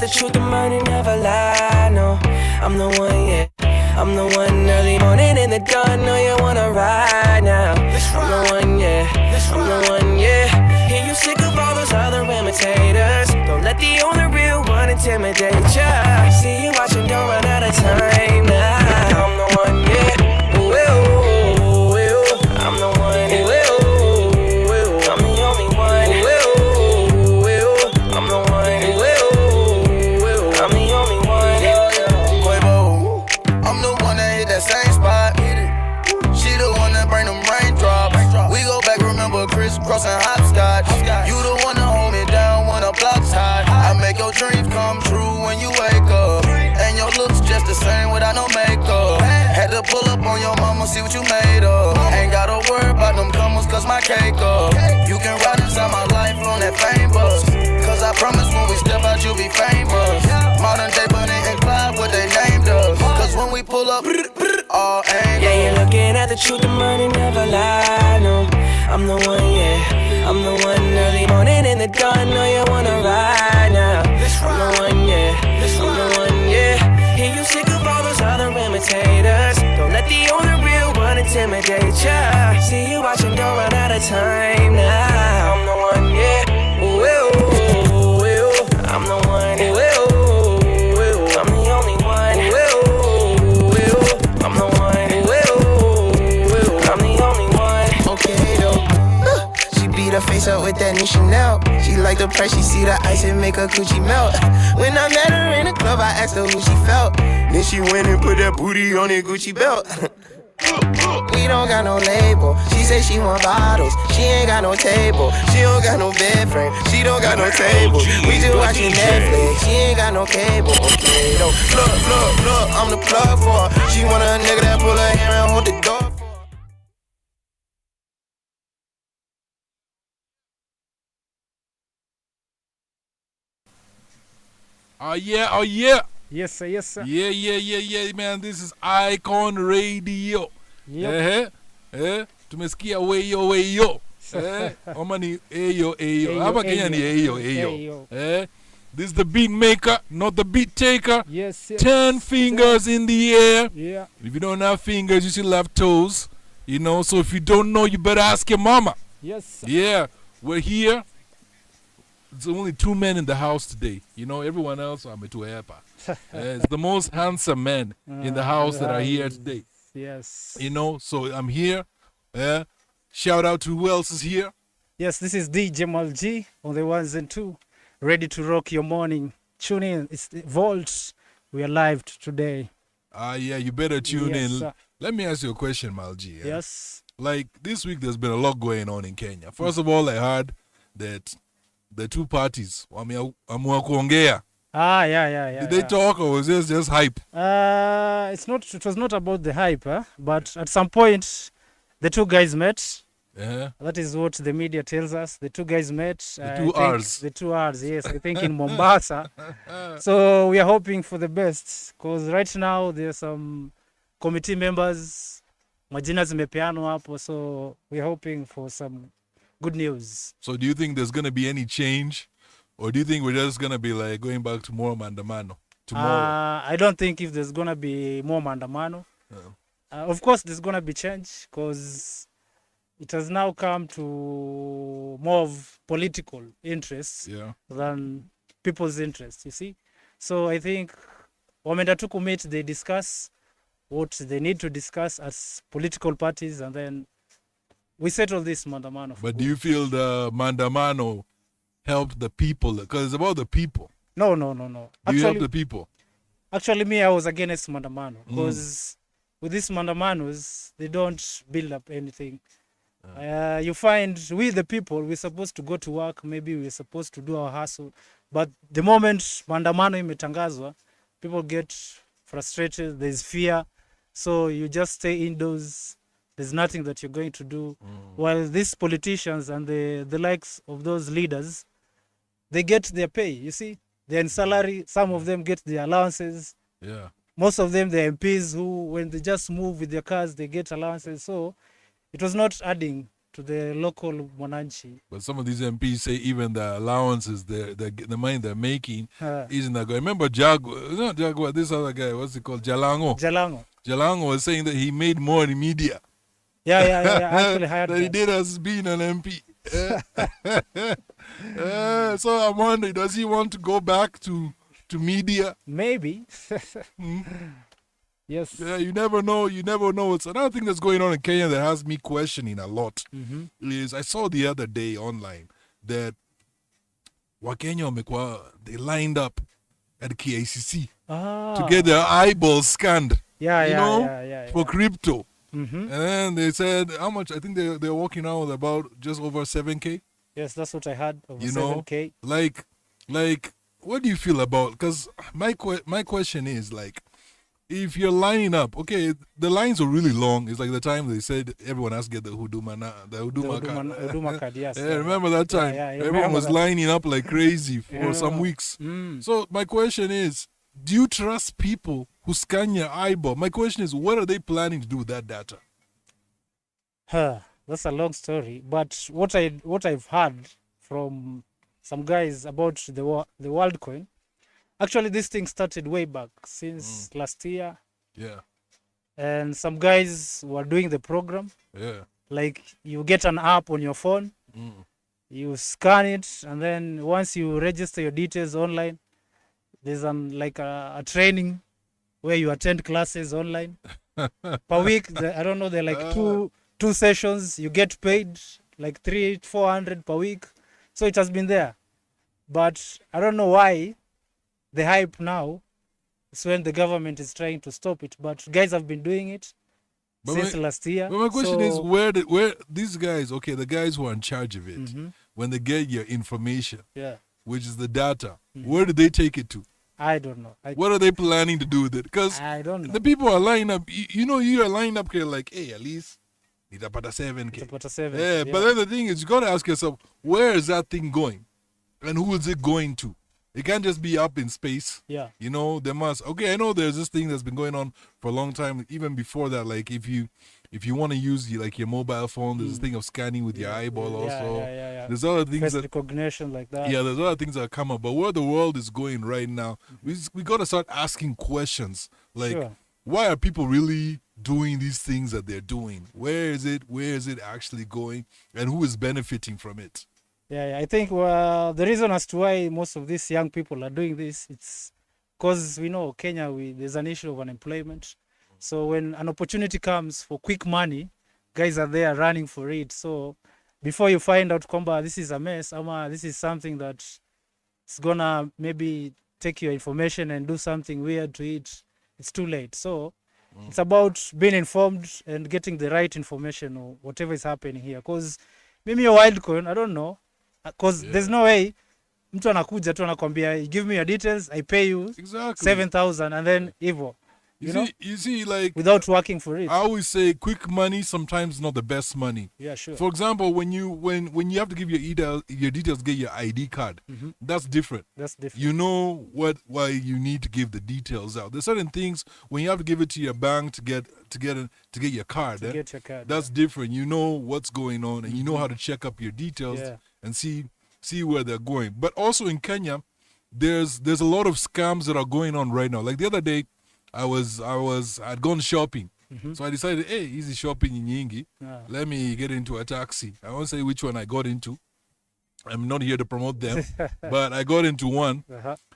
the truth, the money never lie, no. I'm the one, yeah. I'm the one early morning in the dawn, know you wanna ride now. I'm the one, yeah. I'm the one, yeah. Hear you sick of all those other imitators. Don't let the only real one intimidate ya. See you watching, don't run out of time now. I'm the one, yeah. Ooh, ooh, ooh, ooh. I'm the one, ooh, ooh, ooh. I'm the only one, ooh, ooh, ooh. I'm the one, ooh, ooh, ooh. I'm the only one. I'm the one that hit that same spot. She the one that bring them raindrops. We go back, remember crisscrossing hopscotch. You the one that hold me down when the block's hot. I make your dreams come true when you wake up. And your looks just the same without no makeup. Had to pull up on your mama, see what you made of. Ain't gotta worry about them comers, cause my cake up. You can ride inside my life on that fame bus. Cause I promise when we step out, you'll be famous. Modern day Bunny and Clyde, what they named us. Cause when we pull up, all angles. Yeah, you're looking at the truth, the money never lie, no. I'm the one, yeah. I'm the one early morning in the dawn, know you wanna ride now. I'm the one, yeah. I'm the one, yeah. Hear you sick of all those other imitators. Don't let the only real one intimidate ya. See you watching, don't run out of time now. I'm the one, yeah. Ooh, ooh, ooh, ooh. I'm the one, ooh, ooh, ooh. I'm the only one, ooh, ooh, ooh. I'm the one, ooh, ooh. I'm the only one. Okay though, she beat her face up with that new Chanel. She like the price, she see the ice and make her Gucci melt. When I met her in the club, I asked her who she felt. Then she went and put that booty on her Gucci belt. We don't got no label. She say she want bottles. She ain't got no table. She don't got no bed frame. She don't got no table. We just watching Netflix. She ain't got no cable. Okay though, look, I'm the plug for her. She want a nigga that pull her hair and hold the door for her. Oh yeah. Yes, sir, yes, sir. Yeah, man. This is Icon Radio. Yep. Tumesikia weyo. Oma ni eyo. Hapa Kenya ni eyo. This is the Beatmekah, not the beat taker. Yes. 10 fingers in the air. Yeah. If you don't have fingers, you still have toes. You know, so if you don't know, you better ask your mama. Yes, sir. Yeah, we're here. There's only 2 men in the house today. You know, everyone else, I'm a tuepa. It's the most handsome men in the house that are here today. Yes. You know, so I'm here. Shout out to who else is here. Yes, this is G-Rongi on the ones and two. Ready to rock your morning. Tune in. It's the Vault. We are live today. Yeah, you better tune in. Sir. Let me ask you a question, Malji. Yes. Like, this week there's been a lot going on in Kenya. First of all, I heard that the two parties, wameamua kuongea. Yeah. Did they talk or was this just hype? It was not about the hype, but at some point, the two guys met. That is what the media tells us. The two guys met. The two R's. The two R's, yes. I think in Mombasa. So we are hoping for the best. Because right now, there are some committee members. Majina zimepeanwa hapo. So we are hoping for some good news. So do you think there's going to be any change? Or do you think we're just going to be like going back to more mandamano tomorrow? I don't think if there's going to be more mandamano. Of course, there's going to be change because it has now come to more of political interests than people's interests, you see. So I think wameenda tu kumit, they discuss what they need to discuss as political parties, and then we settle this mandamano. But do you feel the mandamano helped the people? Because it's about the people. No. Do you help the people? Actually, me, I was against mandamano because with these mandamanos, they don't build up anything. You find we, the people, we're supposed to go to work. Maybe we're supposed to do our hustle. But the moment mandamano imetangazwa, people get frustrated. There's fear. So you just stay indoors. There's nothing that you're going to do. While these politicians and the likes of those leaders, they get their pay, you see. They're in salary. Some of them get their allowances. Yeah. Most of them, they're MPs who, when they just move with their cars, they get allowances. So it was not adding to the local Mwananchi. But some of these MPs say even the allowances, the money they're making isn't that good. Remember not Jaguar, this other guy, what's he called? Jalango. Jalango was saying that he made more in media. Yeah. I actually heard that he did as being an MP. So I'm wondering, does he want to go back to media? Maybe. Yes. Yeah, you never know. It's another thing that's going on in Kenya that has me questioning a lot. Is I saw the other day online that Wakenya they lined up at KICC to get their eyeballs scanned. For crypto. And then they said how much? I think they're walking out with about just over 7K. Yes, that's what I heard. Over 7K. Like, what do you feel about? Because my question is like, if you're lining up, okay, the lines are really long. It's like the time they said everyone has to get the Huduma card. Yes. Yeah, remember that time? Everyone was lining up like crazy for some weeks. So my question is, do you trust people who scan your eyeball? My question is, what are they planning to do with that data? That's a long story. But what I've heard from some guys about the WorldCoin, actually this thing started way back since last year. Yeah. And some guys were doing the program. Yeah. Like you get an app on your phone, you scan it, and then once you register your details online, there's a training where you attend classes online per week. I don't know, they're like two sessions. You get paid like 300-400 per week. So it has been there, but I don't know why the hype now is when the government is trying to stop it. But guys have been doing it since last year. But my question is, where these guys, okay, the guys who are in charge of it, when they get your information, which is the data, where do they take it to? I don't know. What are they planning to do with it? Because I don't know. The people are lining up. You are lining up here like, hey, at least need a 7K. Yeah, but then the thing is, you got to ask yourself, where is that thing going? And who is it going to? It can't just be up in space. Yeah. There must. Okay, I know there's this thing that's been going on for a long time. Even before that, like if you want to use your mobile phone, there's this thing of scanning with your eyeball also. Yeah. There's other things face recognition like that. Yeah, there's other things that come up. But where the world is going right now, we got to start asking questions. Like, why are people really doing these things that they're doing? Where is it actually going? And who is benefiting from it? Yeah, I think the reason as to why most of these young people are doing this, it's because we know Kenya, there's an issue of unemployment. So when an opportunity comes for quick money, guys are there running for it. So before you find out kwamba this is a mess, this is something that is gonna maybe take your information and do something weird to it, it's too late. So it's about being informed and getting the right information or whatever is happening here. Because maybe your WorldCoin, I don't know. Because there's no way mtu anakuja tu anakwambia give me your details, I pay you 7,000 and then hivyo. You see, like, without working for it. I always say quick money sometimes not the best money. Yeah, sure. For example, when you have to give your details, get your ID card, that's different. That's different. You know why you need to give the details out. There's certain things when you have to give it to your bank to get your card. Get your card. That's different. You know what's going on and you know how to check up your details and see where they're going. But also in Kenya, there's a lot of scams that are going on right now. Like the other day, I'd gone shopping. So I decided, hey, easy shopping in Nyingi. Let me get into a taxi. I won't say which one I got into. I'm not here to promote them, but I got into one.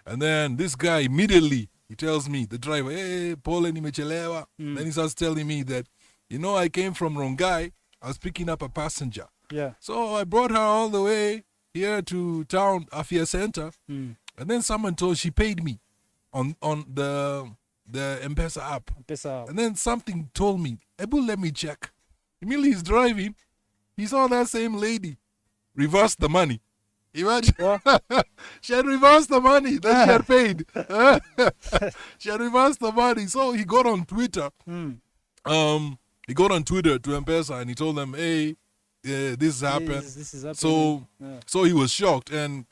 And then this guy immediately, he tells me, the driver, hey, pole nimechelewa. Then he starts telling me that, I came from Rongai. I was picking up a passenger. Yeah. So I brought her all the way here to town, Afia Center. And then someone she paid me on the M-Pesa app. And then something told me, Ebu, let me check. Immediately he's driving. He saw that same lady reverse the money. Imagine. She had reversed the money that she had paid. She had reversed the money. So he got on Twitter. He got on Twitter to M-Pesa and he told them, hey, this happened. This is happening. So he was shocked. And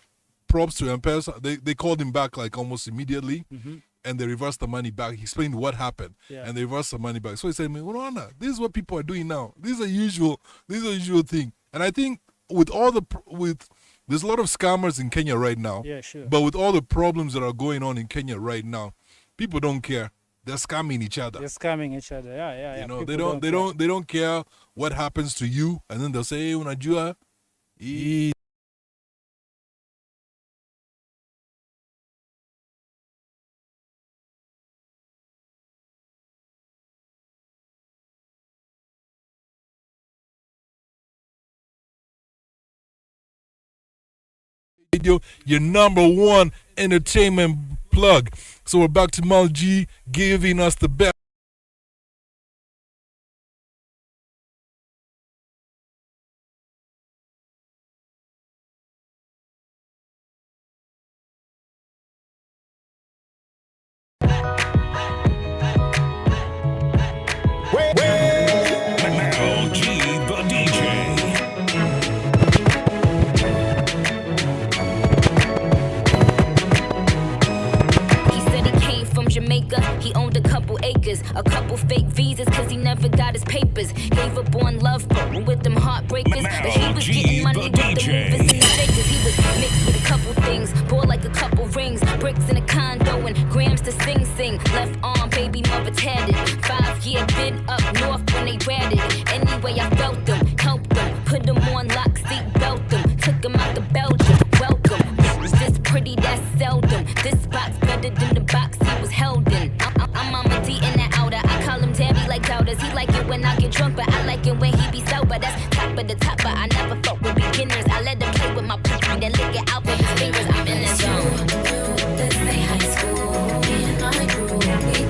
props to M-Pesa. They called him back like almost immediately. And they reversed the money back. He explained what happened, and they reversed the money back. So he said, "Urana, this is what people are doing now. This is a usual thing. And I think with all the there's a lot of scammers in Kenya right now. Yeah, sure. But with all the problems that are going on in Kenya right now, people don't care. They're scamming each other. They're scamming each other. Yeah. You know, People they don't care what happens to you, and then they'll say, "Hey, unajua, hii Radio, your #1 entertainment plug." So we're back to Mal G giving us the best. Mal G, the DJ. Jamaica, he owned a couple acres, a couple fake visas, cause he never got his papers. Gave up on love with them heartbreakers, but he was getting money with the movers and the shakers. He was mixed with a couple things, bought like a couple rings, bricks in a condo and grams to sing. Left arm, baby mother tatted, 5-year bid up north when they ratted. Anyway, I felt them, helped them, put them on lock, seat belt them, took them out to Belgium. Welcome, was this pretty? That's seldom. This box better than the box he was held in. I'm Mama D in the outer. I call him Tabby like doubters. He like it when I get drunk, but I like it when he be sober. That's top of the top, but I never fuck with beginners. I let them play with my pussy, then lick it out with his fingers. I'm in the zone. This ain't high school. Me and my crew, we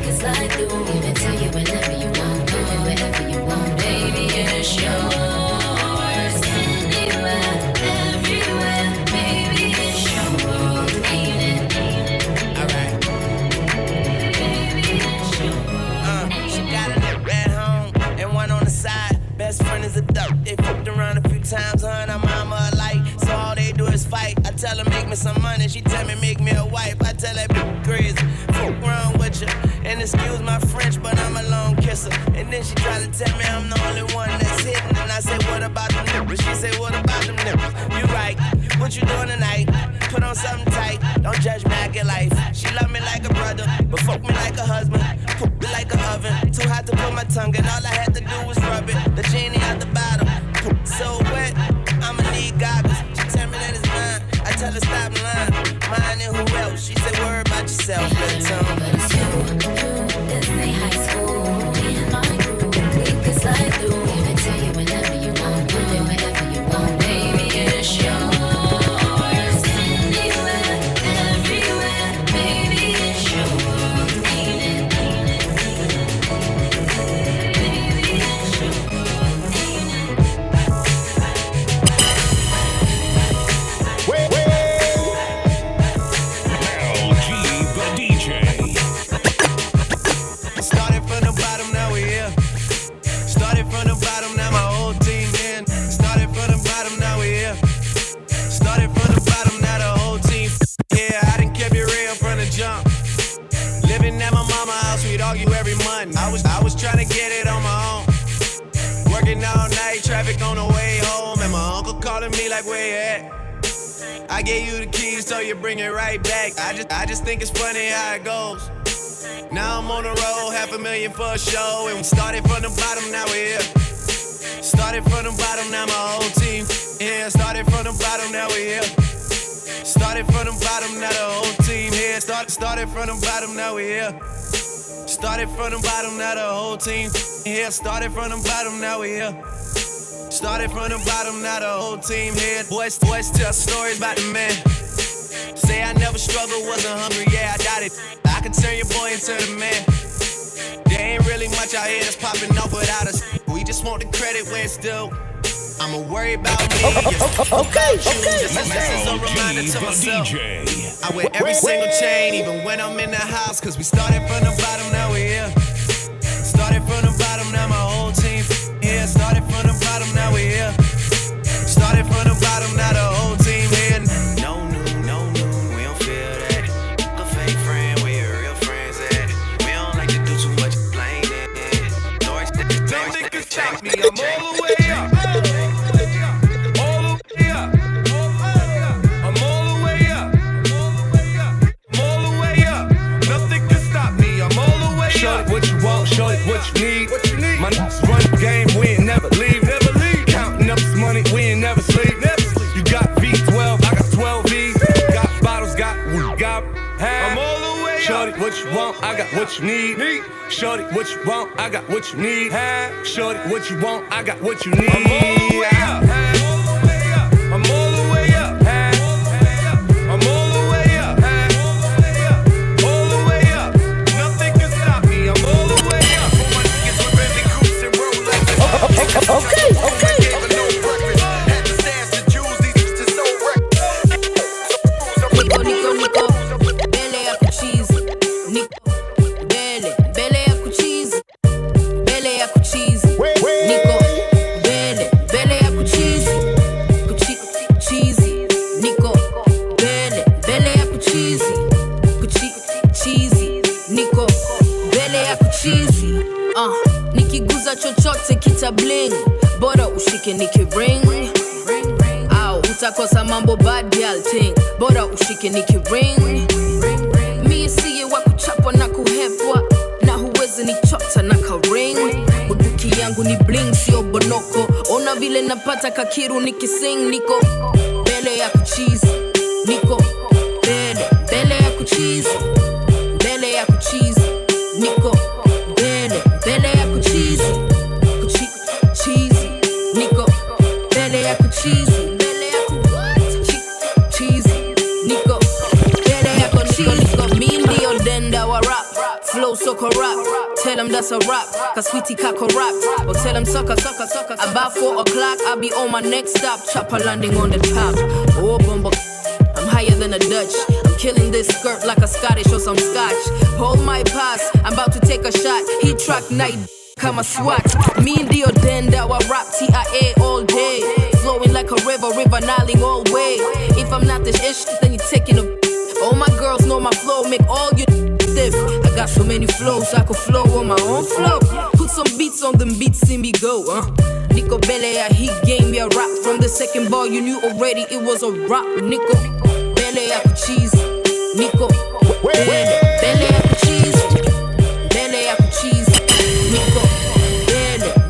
can slide through. Give it to you whenever you want. Do it whenever you want. Baby, it's yours. Anywhere, everywhere. Baby, it's your world. Ain't it? Alright. She got a red home and one on the side. Best friend is a duck. They fucked around a few times, her and her mama alike. So all they do is fight. I tell her make me some money, she tell me make me a wife. I tell that bitch crazy, fuck wrong with you. And excuse my French, but I'm a long kisser. And then she try to tell me I'm the only one that's hitting. And I say, what about them nippers? She say, what about them nippers? You right, what you doing tonight? Put on something tight, don't judge me, I get life. She love me like a brother, but fuck me like a husband. Cook me like an oven, too hot to put my tongue in. All I had to do was rub it, the genie out the bottom. So wet, I'ma need goggles. She tell me that it's mine, I tell her stop lying. Mine and who else? She said worry about yourself, little tongue. But it's you, this ain't high school. Me and my crew, we can slide through. Give it to you whenever you want. Do it whenever you want. Baby, it's yours. Anywhere, everywhere. Baby, it's your world. Ain't it? Baby, it's your world. Ain't Mal G, the DJ. Started from the bottom, now we here. Started from the bottom, now my whole team in. Started from the bottom, now we here. Started from the bottom, now the whole team. Yeah, I done kept it real from the jump. Living at my mama's house, we'd argue every month. I was trying to get it on my own. Working all night, traffic on the way home, and my uncle calling me like, where you at? I gave you the keys, so you bring it right back. I just think it's funny how it goes. Now I'm on the road, $500,000 for a show, and we started from the bottom, now we're here. Started from the bottom, now my whole team. Yeah, started from the bottom, now we're here. Started from the bottom, now the whole team here. Started from the bottom, now we're here. Started from the bottom, now the whole team here. Started from the bottom, now we're here. Started from the bottom, now the whole team here. Boys tell stories about the man. Say I never struggled, wasn't hungry, yeah, I doubt it. I can turn your boy into the man. There ain't really much out here that's popping off without us. We just want the credit where it's due. I'ma worry about me. Okay. Just as a reminder to myself. DJ. I wear every single chain, even when I'm in the house. Cause we started from the bottom, now we're here. Started from the bottom, now my whole team here. Started from the bottom, now we're here. Started from the bottom, now the whole team here. No, we don't feel that. A fake friend, where your real friends at? We don't like to do too much blaming. No niggas stop me, I'm all the way up. Shorty, what you want? I got what you need. Shorty, what you want? I got what you need. Shorty, what you want? I got what you need. I'm all the way up. I'm all the way up. I'm all the way up. All the way up. Nothing can stop me. I'm all the way up. For my niggas with Bentley coupes and Rolex. Okay. Had to stash the jewels. These bitches so wrecked. Nico, bele ya kuchizi. Nico, bele ya kuchizi. Bele ya kuchizi. Nico, bele ya kuchizi. Cheesy. Nico, bele ya kuchizi. Cheesy. Nico, bele ya kuchizi. Nikiguza chochote kita bling. Bora ushike niki ring. Utakosa mambo bad girl thing. Bora ushike niki ring. Mi siye wa kuchapwa na kuhepwa. Na huwezi ni chota na ka ring. Buduki yangu ni bling sio bonoko. Ona vile napata kakiru nikising. Niko bele ya kuchizi. Niko bele ya kuchizi. Bele ya kuchizi. Niko bele ya kuchizi. Cheesy. Niko bele ya kuchizi. Flow so corrupt, tell them that's a rap. Cause sweetie ka corrupt, or tell them sucker. About 4 o'clock, I'll be on my next stop. Chopper landing on the top. Oh, bumbo, I'm higher than a Dutch. I'm killing this skirt like a Scottish or some Scotch. Hold my pass, I'm about to take a shot. He track night, come a swat. Me and Dio Denda, I rap TIA all day. Flowing like a river Niling all way. If I'm not this ish, then you're taking a. All my girls know my flow, make all you stiff. I got so many flows, I could flow on my own flow. Put some beats on them beats, see me go, Nico Bele, he game me a rap. From the second ball, you knew already it was a rap. Nico Bele, I could cheese. Nico Bele, I could cheese. Bele, I could cheese. Nico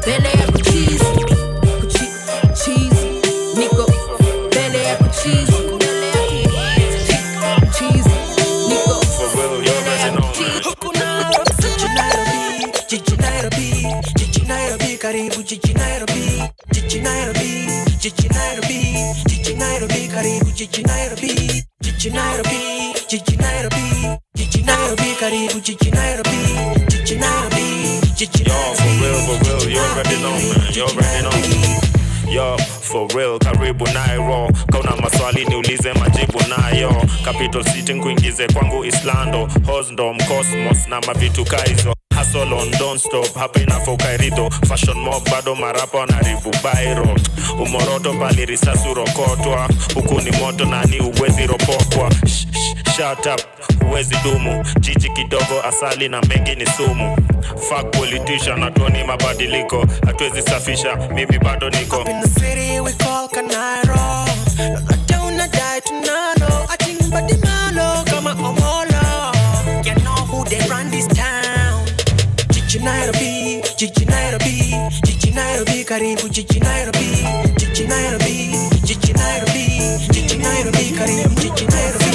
Bele, I could cheese. Cheese. Nico Bele, I could cheese. Karibu jiji Nairobi, karibu jiji Nairobi, karibu jiji Nairobi. Yo, for real, you already know, man, Yo, for real, karibu Nairo. Kauna maswali niulize majibu nayo. Capital City nkuingize kwangu Islando. Hosdom, Cosmos na mavitu kaizo. Hustle on, don't stop, hapa inafoka irido. Fashion mob, bado marapa wanaribu bairo. Umoroto pali risasu rokotwa. Huku ni moto na ni uwezi ropokwa. Shut up, uwezi dumu. Jiji kidogo asali na mengi ni sumu. Fuck politician, hatuoni mabadiliko. Hatuwezi safisha, mimi bado niko. Up in the city we call Kanairo. Lolote unadai tunalo. Achimba di malo kama omolo. You know who they run this town. Jiji Nairobi, karibu jiji Nairobi, karibu jiji Nairobi, karibu jiji Nairobi,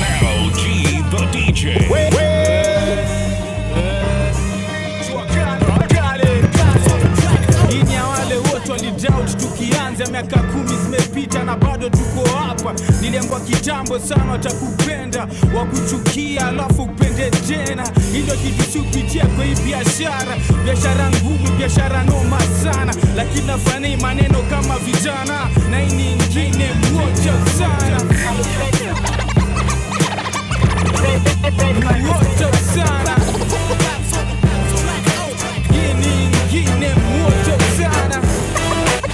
Now G the DJ. Doubt tukianza miaka 10 zimepita na bado tuko hapa. Niliambiwa kitambo sana watakupenda, wakuchukia alafu upende tena. Hilo kitu tupitia kwa hii biashara ngumu, biashara noma sana, lakini nafanya maneno kama vijana na hii nyingine moja sana. Moja sana. Hii nyingine moja sana.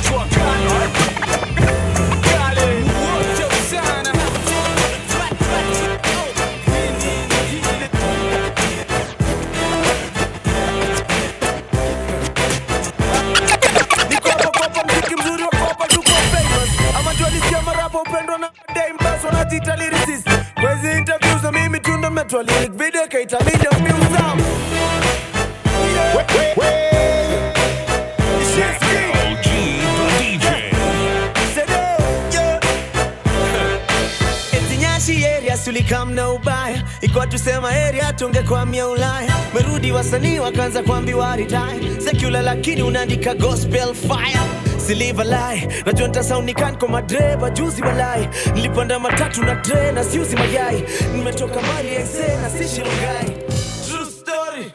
Kwezi interviews na mimi tunda metro lyric video kaita media music. ulikamna ubaya, ikuwa tusema area tungekwamia Ulaya. Merudi wasanii wakaanza kuambiwa retire, secular lakini unaandika gospel fire. Siliva lie, najua nitasound kwa madreba juzi walai. Nilipanda matatu na dre na siuzi mayai. Nimetoka mali exe na si shirongai. True story.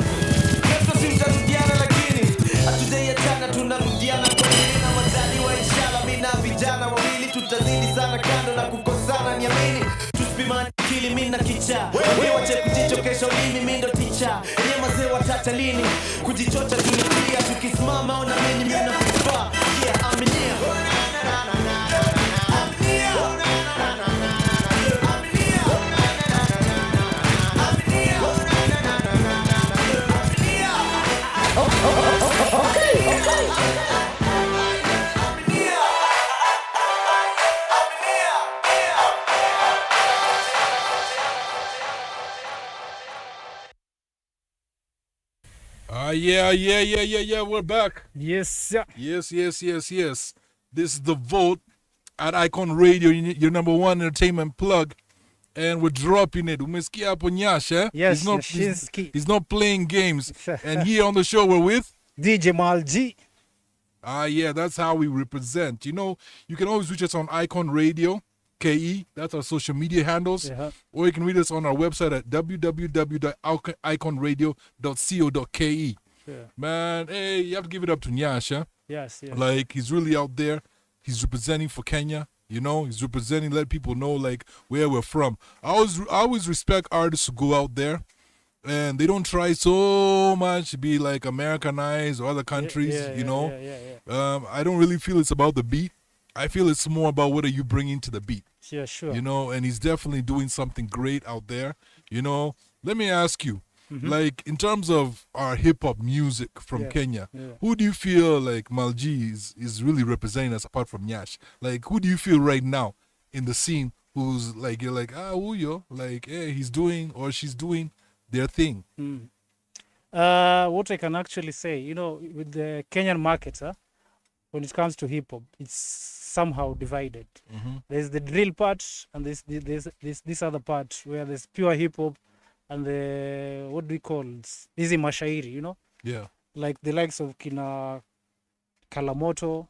Kesho simtarudiana lakini hatujaiachana tunarudiana kwa nini na wazaliwa inshallah. Mimi na vijana wawili tutazidi sana kando na kukosana niamini. Tusipimane kili mimi na kicha. Wewe wache kujichokesha ulimi mimi ndo teacher. Nyema zee watata lini kujichocha tunalia tukisimama ona mimi na kufa. Yeah, I'm in here. Yeah, we're back. Yes, sir. Yes. This is the vote at Icon Radio, your number one entertainment plug. And we're dropping it. Umesikia hapo Nyash, eh? Yes, he's not playing games. And here on the show we're with DJ Mal G. Yeah, that's how we represent. You know, you can always reach us on Icon Radio KE. That's our social media handles. Or you can read us on our website at www.iconradio.co.ke. Man, hey, you have to give it up to Nyasha. Yes. Like, he's really out there. He's representing for Kenya. You know, he's representing, let people know, like, where we're from. I always respect artists who go out there and they don't try so much to be, like, Americanized or other countries, you know. I don't really feel it's about the beat. I feel it's more about what are you bringing to the beat. Yeah, sure. You know, and he's definitely doing something great out there. You know, let me ask you, like, in terms of our hip-hop music from Kenya, who do you feel like Malji is really representing us apart from Nyash? Like, who do you feel right now in the scene who's like, you're like, Uyo, like, hey, he's doing or she's doing their thing? What I can actually say, you know, with the Kenyan market, when it comes to hip-hop, it's somehow divided. There's the drill part and there's this other part where there's pure hip-hop and the, what do we call it? Easy mashairi, you know? Yeah. Like the likes of Kina Kalamoto.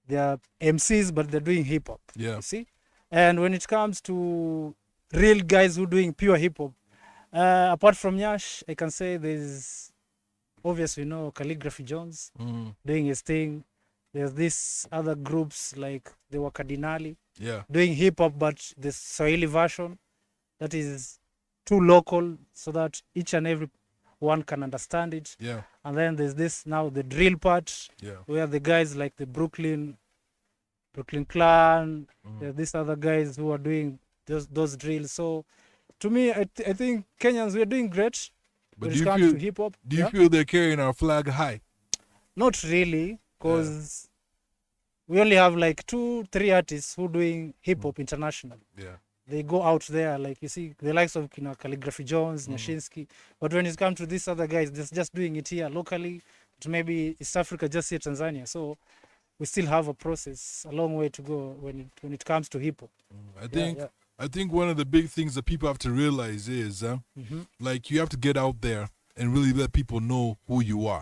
They are MCs, but they're doing hip-hop. Yeah. You see? And when it comes to real guys who doing pure hip-hop, apart from Nyash, I can say there's, obviously, you know, Calligraphy Jones doing his thing. There's these other groups like the Wakadinali doing hip-hop, but the Swahili version that is too local so that each and every one can understand it. Yeah. And then there's this now the drill part where the guys like the Brooklyn Clan, there's these other guys who are doing those drills. So to me, I think Kenyans, we're doing great when it comes to hip-hop. Do you feel they're carrying our flag high? Not really, because we only have like 2-3 artists who doing hip-hop international. Yeah. They go out there, like you see, the likes of Calligraphy Jones, Nyashinsky. But when it comes to these other guys, they're just doing it here locally, to maybe East Africa, just here Tanzania. So we still have a process, a long way to go when it comes to hip-hop. I think one of the big things that people have to realize is, like, you have to get out there and really let people know who you are.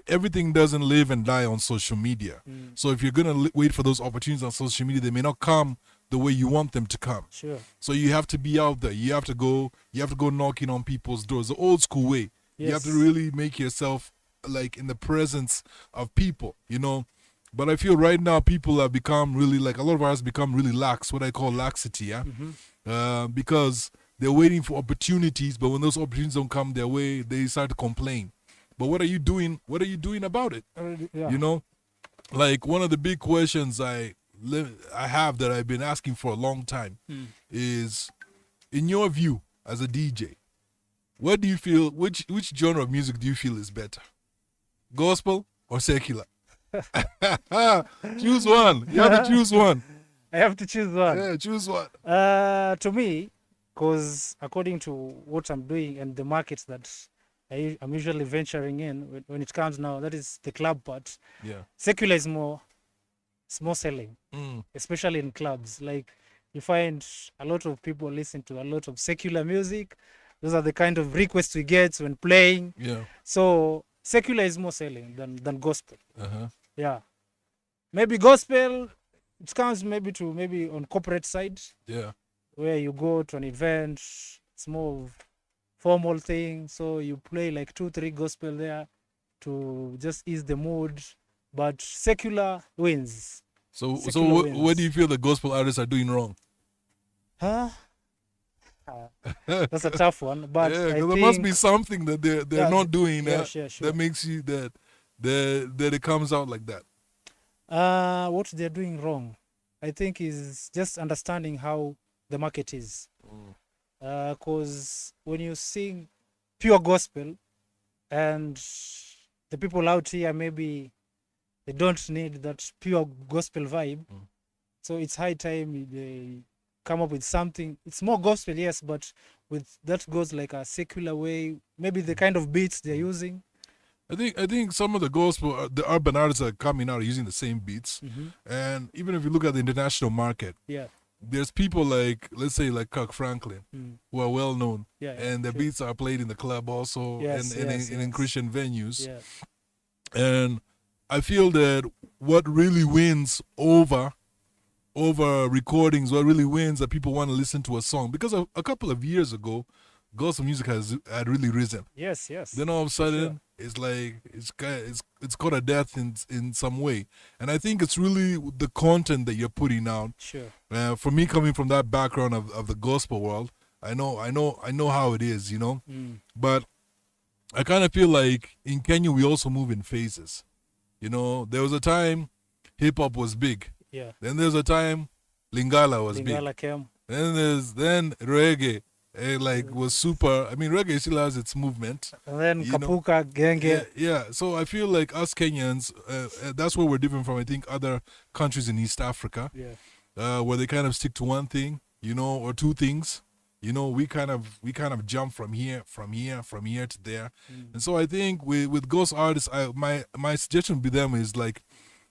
Everything doesn't live and die on social media. So if you're going to wait for those opportunities on social media, they may not come the way you want them to come. Sure. So you have to be out there. You have to go knocking on people's doors. The old school way. Yes. You have to really make yourself, like, in the presence of people, you know. But I feel right now people have become really, like, a lot of us become really lax, what I call laxity, because they're waiting for opportunities, but when those opportunities don't come their way, they start to complain. But what are you doing? What are you doing about it? You know, like, one of the big questions I have that I've been asking for a long time is, in your view as a DJ, what do you feel? Which genre of music do you feel is better, gospel or secular? Choose one. You have to choose one. I have to choose one. Yeah, choose one. To me, because according to what I'm doing and the markets that I'm usually venturing in, when it comes now, that is the club part. Yeah. Secular is more selling, especially in clubs. Like you find a lot of people listen to a lot of secular music. Those are the kind of requests we get when playing. Yeah. So secular is more selling than gospel. Uh-huh. Yeah. Maybe gospel, it comes maybe on corporate side. Yeah. Where you go to an event, it's more of formal thing. So you play like 2-3 gospel there to just ease the mood. But secular wins. So Secular what do you feel the gospel artists are doing wrong? Huh? That's a tough one. But yeah, I there think, must be something that they're not doing sure. that makes you that it comes out like that. What they're doing wrong, I think, is just understanding how the market is. Because when you sing pure gospel and the people out here, maybe they don't need that pure gospel vibe. So it's high time they come up with something. It's more gospel, yes, but with that goes like a secular way. Maybe the kind of beats they're using. I think some of the gospel, the urban artists are coming out using the same beats. And even if you look at the international market, there's people like, let's say, like Kirk Franklin, who are well known, and their beats are played in the club also, and in Christian venues. And I feel that what really wins over recordings, what really wins that people want to listen to a song, because a couple of years ago, gospel music had really risen. Yes. Then all of a sudden, it's like it's caught a death in some way, and I think it's really the content that you're putting out. Sure. For me, coming from that background of the gospel world, I know how it is, you know. But I kind of feel like in Kenya we also move in phases. You know, there was a time hip hop was big. Yeah. Then there's a time Lingala was big. Lingala came. Then reggae. Was super. I mean, reggae still has its movement. And then Kapuka, Genge. Yeah. So I feel like us Kenyans, that's where we're different from, I think, other countries in East Africa. Yeah. Where they kind of stick to one thing, you know, or two things. You know, we kind of jump from here to there. And so I think with ghost artists, my suggestion to them is like,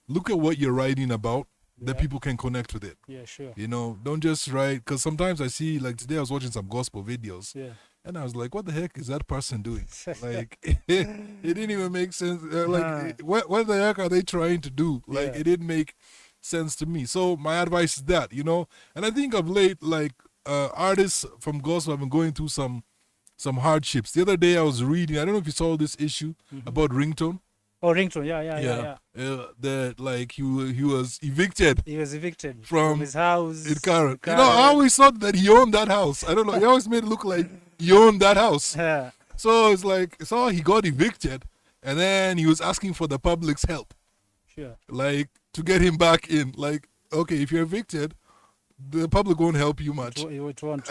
look at what you're writing about. That people can connect with it. Yeah, sure. You know, don't just write, because sometimes I see, like today I was watching some gospel videos, and I was like, what the heck is that person doing? Like, it didn't even make sense. What the heck are they trying to do? Like, it didn't make sense to me. So my advice is that, you know, and I think of late, like, artists from gospel have been going through some hardships. The other day I was reading, I don't know if you saw this issue about Ringtone. Oh, Ringtone, yeah. That like he was evicted. He was evicted from his house in Karen. You know, I always thought that he owned that house. I don't know. He always made it look like he owned that house. Yeah. So it's like, he got evicted, and then he was asking for the public's help. Sure. Like to get him back in. Like, okay, if you're evicted, the public won't help you much. It won't.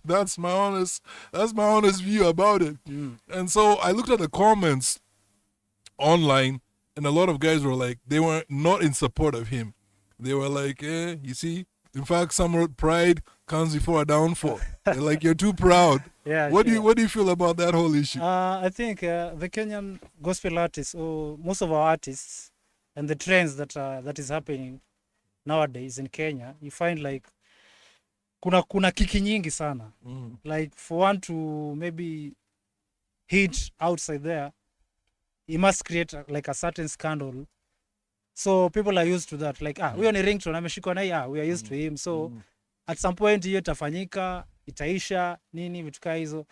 That's my honest view about it. And so I looked at the comments online, and a lot of guys were like, they were not in support of him. They were like, you see, in fact, some wrote pride comes before a downfall. They're like, you're too proud. Yeah. What do you feel about that whole issue? I think the Kenyan gospel artists, or most of our artists, and the trends that is happening nowadays in Kenya, you find like kuna kiki nyingi sana. Like for one to maybe hit outside there, he must create like a certain scandal. So people are used to that. Like, huyo ni Ringtone, ameshikwa na hii, we are used to him. So at some point hiyo itafanyika, itaisha, nini, vitu kama hizo.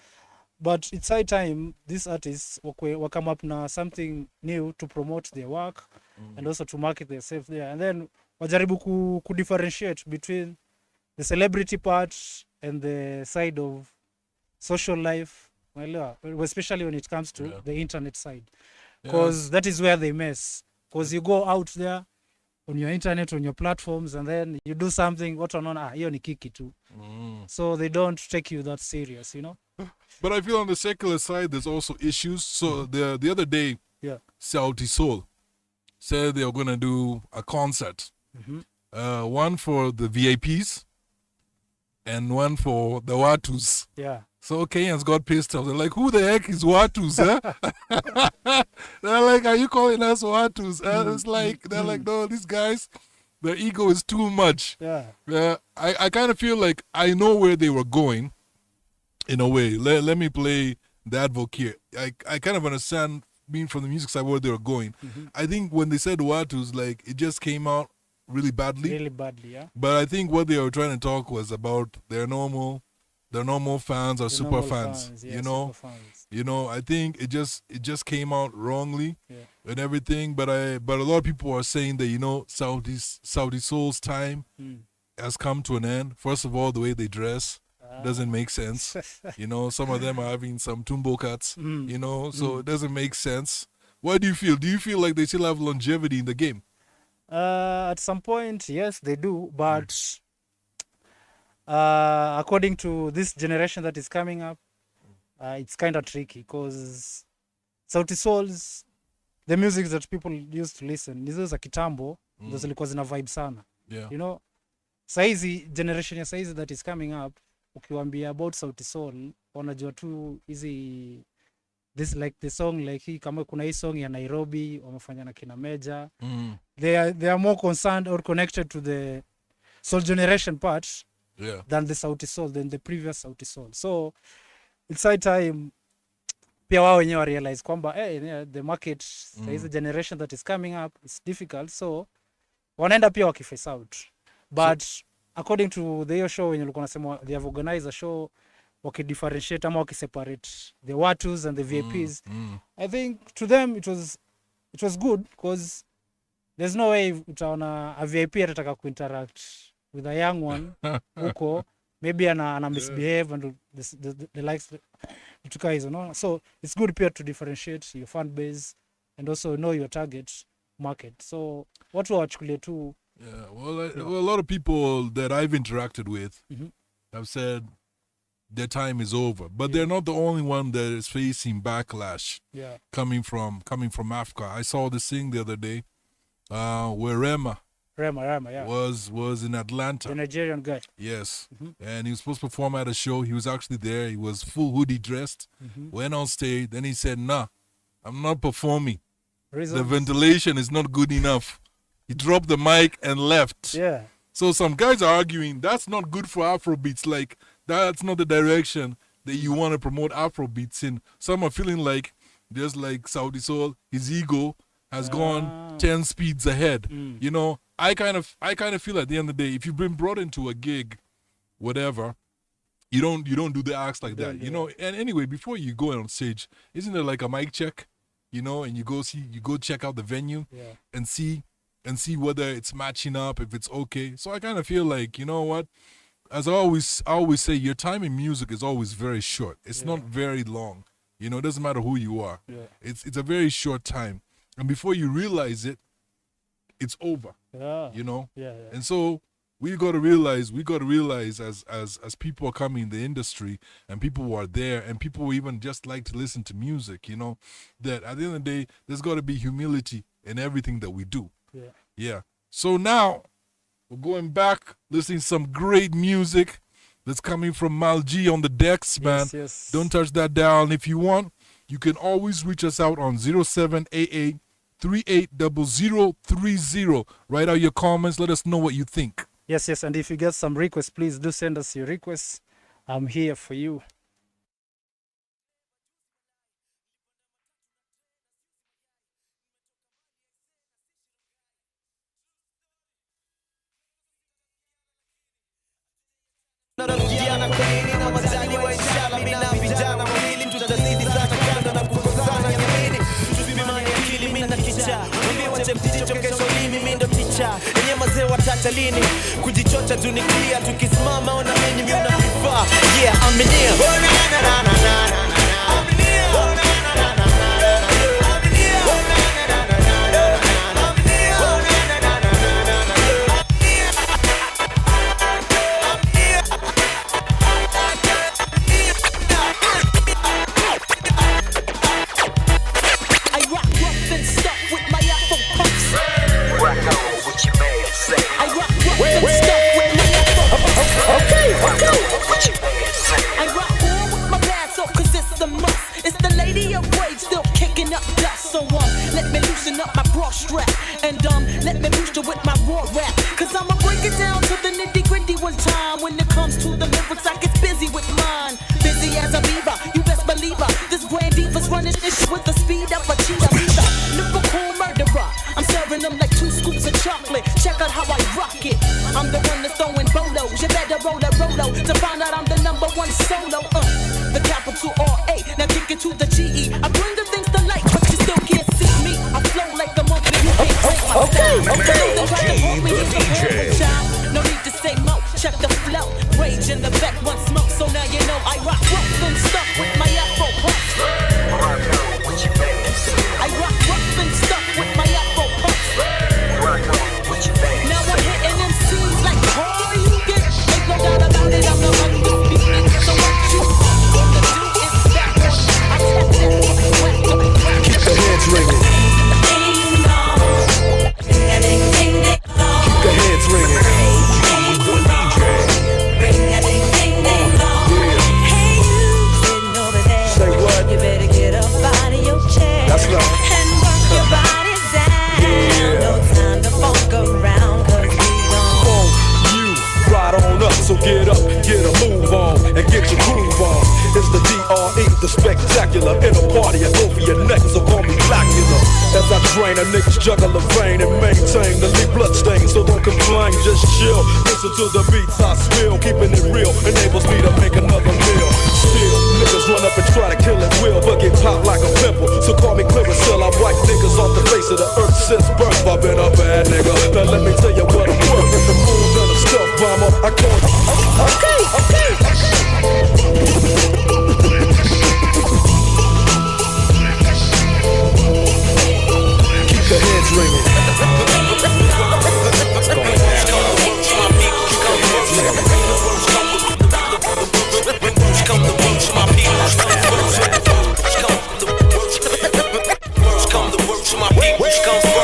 But it's high time these artists will come up na something new to promote their work and also to market themselves there. And then wajaribu ku differentiate between the celebrity part and the side of social life, especially when it comes to the internet side. Because that is where they mess. Because you go out there on your internet, on your platforms, and then you do something, what on hiyo ni kiki tu. So they don't take you that serious, you know? But I feel on the secular side, there's also issues. So the other day, Sauti Sol said they were going to do a concert. One for the VIPs and one for the Watus. Yeah. So Kenyans got pissed off. They're like, who the heck is Watus? They're like, are you calling us Watus? It's like, they're like, no, these guys, their ego is too much. Yeah. I kind of feel like I know where they were going, in a way. Let me play the advocate. I kind of understand, being from the music side, where they were going. I think when they said Watus, like, it just came out really badly. Really badly, yeah. But I think what they were trying to talk was about their normal fans or The super normal fans, yeah, you know. super fans. You know, I think it just came out wrongly, Yeah. and everything. But a lot of people are saying that, you know, Saudi Soul's time has come to an end. First of all, the way they dress doesn't make sense. You know, some of them are having some tumbo cuts. You know, so it doesn't make sense. What do you feel? Do you feel like they still have longevity in the game? At some point, yes, they do. But according to this generation that is coming up, it's kind of tricky, because Sauti Sols, the music that people used to listen, hizo za kitambo, ndo zilikuwa zina vibe sana. Yeah. You know, saizi, generation ya saizi that is coming up, ukiwaambia about Sauti Sol, wanajua tu hizi, this like the song, like hii, kama kuna hii song ya Nairobi wamefanya na kina Meja. They are more concerned or connected to the soul generation part than the Sauti Sol, than the previous Sauti Sol. So it's high time pia wao wenyewe realize kwamba the market, the generation that is coming up is difficult, so wanaenda pia wakiface out. But according to the show wenye ulikuwa unasema, they have organized a show wakidifferentiate ama wakiseparate the Watus and the VIPs. I think to them it was good, because there's no way utaona a VIP atataka kuinteract with a young one huko, maybe ana misbehave and the likes tuka hizo, no? So it's good pia to differentiate your fan base and also know your target market. So watu wachukulie tu. Yeah, well, a lot of people that I've interacted with have said their time is over, but they're not the only one that is facing backlash coming from Africa. I saw this thing the other day where Rema, yeah, was in Atlanta. The Nigerian guy. Yes, and he was supposed to perform at a show. He was actually there. He was full hoodie dressed. Went on stage. Then he said, "Nah, I'm not performing. The ventilation is not good enough." He dropped the mic and left. Yeah. So some guys are arguing that's not good for Afrobeats. Like, that's not the direction that you want to promote Afrobeats in. Some are feeling like, just like Saudi Soul, his ego has gone 10 speeds ahead. You know, I kind of feel at the end of the day, if you've been brought into a gig, whatever, you don't do the acts like that. You know, and anyway, before you go on stage, isn't there like a mic check? You know, and you go check out the venue and see whether it's matching up, if it's okay. So I kind of feel like, you know what, as I always say, your time in music is always very short. It's not very long. You know, it doesn't matter who you are. It's a very short time. And before you realize it, it's over. You know? And so we got to realize as people are coming in the industry and people who are there and people who even just like to listen to music, you know, that at the end of the day, there's got to be humility in everything that we do. Yeah. So now we're going back, listening to some great music that's coming from Mal G on the decks, man. Yes. Don't touch that dial. And if you want, you can always reach us out on 0788 380030. Write out your comments. Let us know what you think. Yes. And if you get some requests, please do send us your requests. I'm here for you. kujichocha tuniklia tukisimama ona mimi mnafaa yeah I'm in here Let me loosen up my bra strap and let me boost you with my raw rap. And when it comes to the lyrics, I get busy with mine. Busy as a beaver, you best believe her. This grand diva's running this shit with the speed of a cheetah. Lyrical murderer, I'm serving them like 2 scoops of chocolate. Check out how I rock it. I'm the one that's throwing bolos. You better roll a rolo to find out I'm the #1 solo. The capital R-A, now kick it to the G-E. I bring the things to light, but you still can't see me. I flow like a monkey, you can't break my style. No need to say mo, check the flow. Rage in the back, one smoke, so now you know I rock rough and stuff with my afro puffs. I rock rough and stuff with my afro puffs. Now I'm hitting them scenes like all you get. Ain't no doubt about it, I'm the undisputed. So what you gonna do is that I tap that keep the heads ringing. Keep the heads ringing. Say what? You better get up out of your chair. That's right. And work your body down. Yeah. No time to fuck around, cause we gon' You ride on up, so get up, get a move on, and get your groove on. It's the DRE, the spectacular. In a party, I go for your neck, so call me Blackula. As I drain, a niggas juggle the vein and maintain the lead blood stain. So don't complain, just chill. Listen to the beats I spill, keeping it real enables me to make another meal. Still, niggas run up and try to kill it will, but get popped like a pimple. So call me Clearasil, I wipe niggas off the face of the earth since birth. I've been a bad nigga. Now let me tell you what I'm worth. If the moon done a stealth bomber, I call it. Okay. Keep the heads ringing.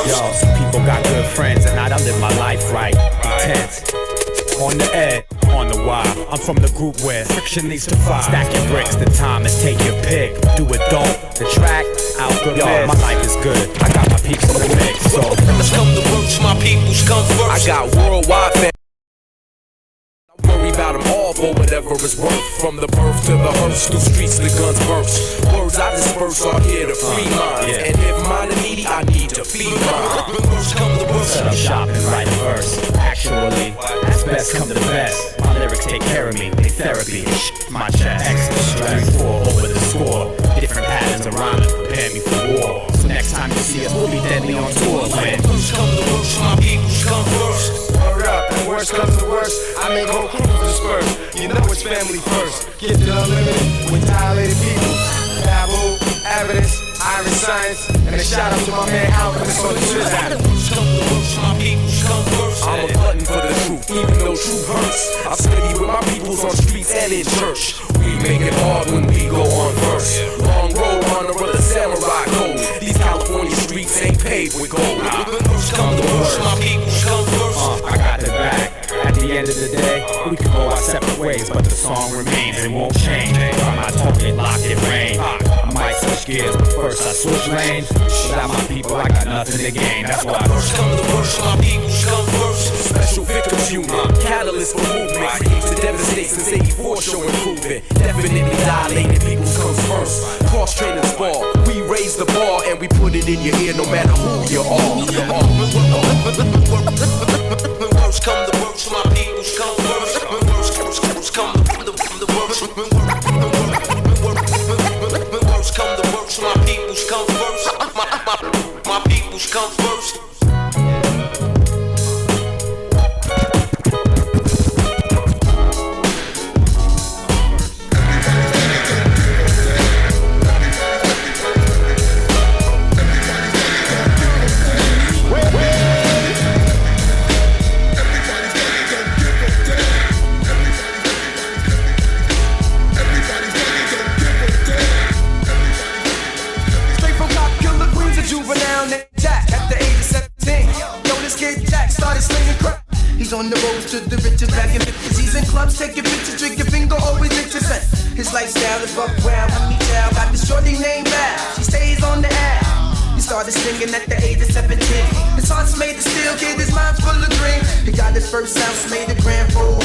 Yo, some people got good friends and I done live my life right. Intense. On the edge, on the wire. I'm from the group where friction needs to fire. Stacking bricks, the time is take your pick. Do it, don't. The track, out good. Yo, my life is good. I got my peeps in the mix, so let's come to work, my peoples come first. I got worldwide fans. Worry about them all for whatever it's worth. From the birth to the hearse, through streets the guns burst. Words I disperse are here to free minds. And if mine are needy, I need to feed mine. When words come to work, set up shop and write a verse. Actually, as best come to the best. My lyrics take care of me, they therapy. My chest, extra strength, 4 over the score. Different patterns of rhyming, prepare me for war. So next time you see us, we'll be deadly on tour. When words come to work, my peoples come first. Word up, and worst comes to worst, I make whole crews disperse. You know it's family first. Get the unlimited with dilated people. Babble, evidence, iron science, and a shout out to my man Alchemist on the shit at it. I'm a glutton for the truth, even though truth hurts. I study with my peoples on streets and in church. We make it hard when we go on first. Long road runner of the samurai code. These California streets ain't paved with gold. Come to work, my peoples come first. I got the back. At the end of the day, we can go our separate ways, but the song remains, it won't change. I'm not talking lock it rain. I might switch gears, but first I switch lanes. Without my people, I got nothing to gain. That's why I first come to worst, my peoples come first. Special victims unit, catalyst for movement. To devastate since 84, show improvement. Definitely dilated, peoples comes first. Cross trainers ball, we raise the bar and we put it in your ear no matter who you are. Worst come to worst, my peoples come first. Worst come to the worst. Worst come to worst, my peoples come first. My peoples come first. On the road to the riches, back in 50s. He's in clubs, taking pictures, drink your finger, always interesting. His lifestyle is buck wild, when me child. Got the shorty named Val, she stays on the app. He started singing at the age of 17. His heart's made of steel, kid, his mind's full of dream. He got his first house, made a grand 400.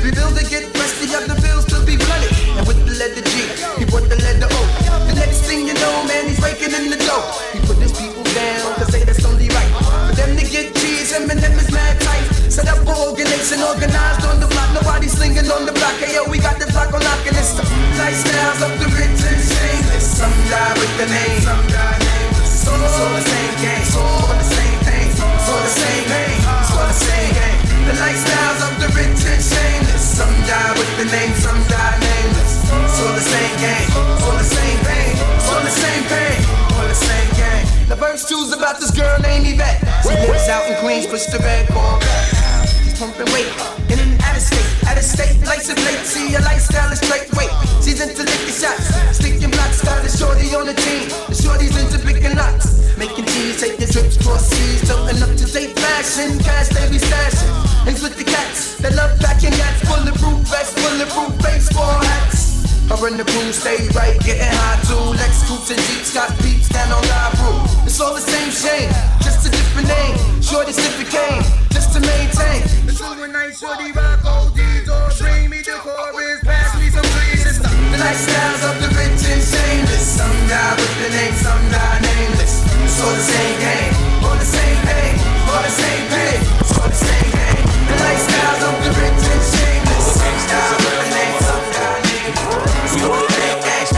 Rebuild to get rest, the other bills to be blunted. And with the letter G, he put the letter O. The next thing you know, man, he's raking in the dough. He put his people down, cause say that's only right. For them to get cheese, him and them is mad tight. Set up for organization, organized on the block. Nobody slinging on the block. Hey yo, we got this block on lock and it's the lifestyles of the rich and shameless. Some die with the name, some die nameless. It's all the same game, it's all the same thing. It's all the same game, it's all the same game. The lifestyles of the rich and shameless. Some die with the name, some die nameless. It's all the same game, it's all the same pain. It's all the same pain, all the same game. The verse 2's about this girl named Yvette. She lives out in Queens, push the red ball back. She's pumping weight, in and out of state, license plate. See your lifestyle is straight weight. She's into licking shots, sticking blocks. Got a shorty on the team, the shorty's into picking locks. Making cheese, taking trips cross seas, toting up to date fashion. Cash they be stashing, hangs with the cats that love packing yachts. Bulletproof vests, bulletproof baseball hats. Her in the pool, stay right, getting high too. Lex Coops and Jeeps, got beeps down on live roof. It's all the same shame, just a different name. Shorty sipping cane, just to maintain. The silver night, shorty rock, oldies, or dreamy. The chorus, pass me some please. The lifestyles of the rich and shameless. Some die with the name, some die nameless. It's all the same game, all the same pain, all the same pain. It's all the same game. The lifestyles of the rich and shameless. Some die with the name, some die nameless. It's all the same game.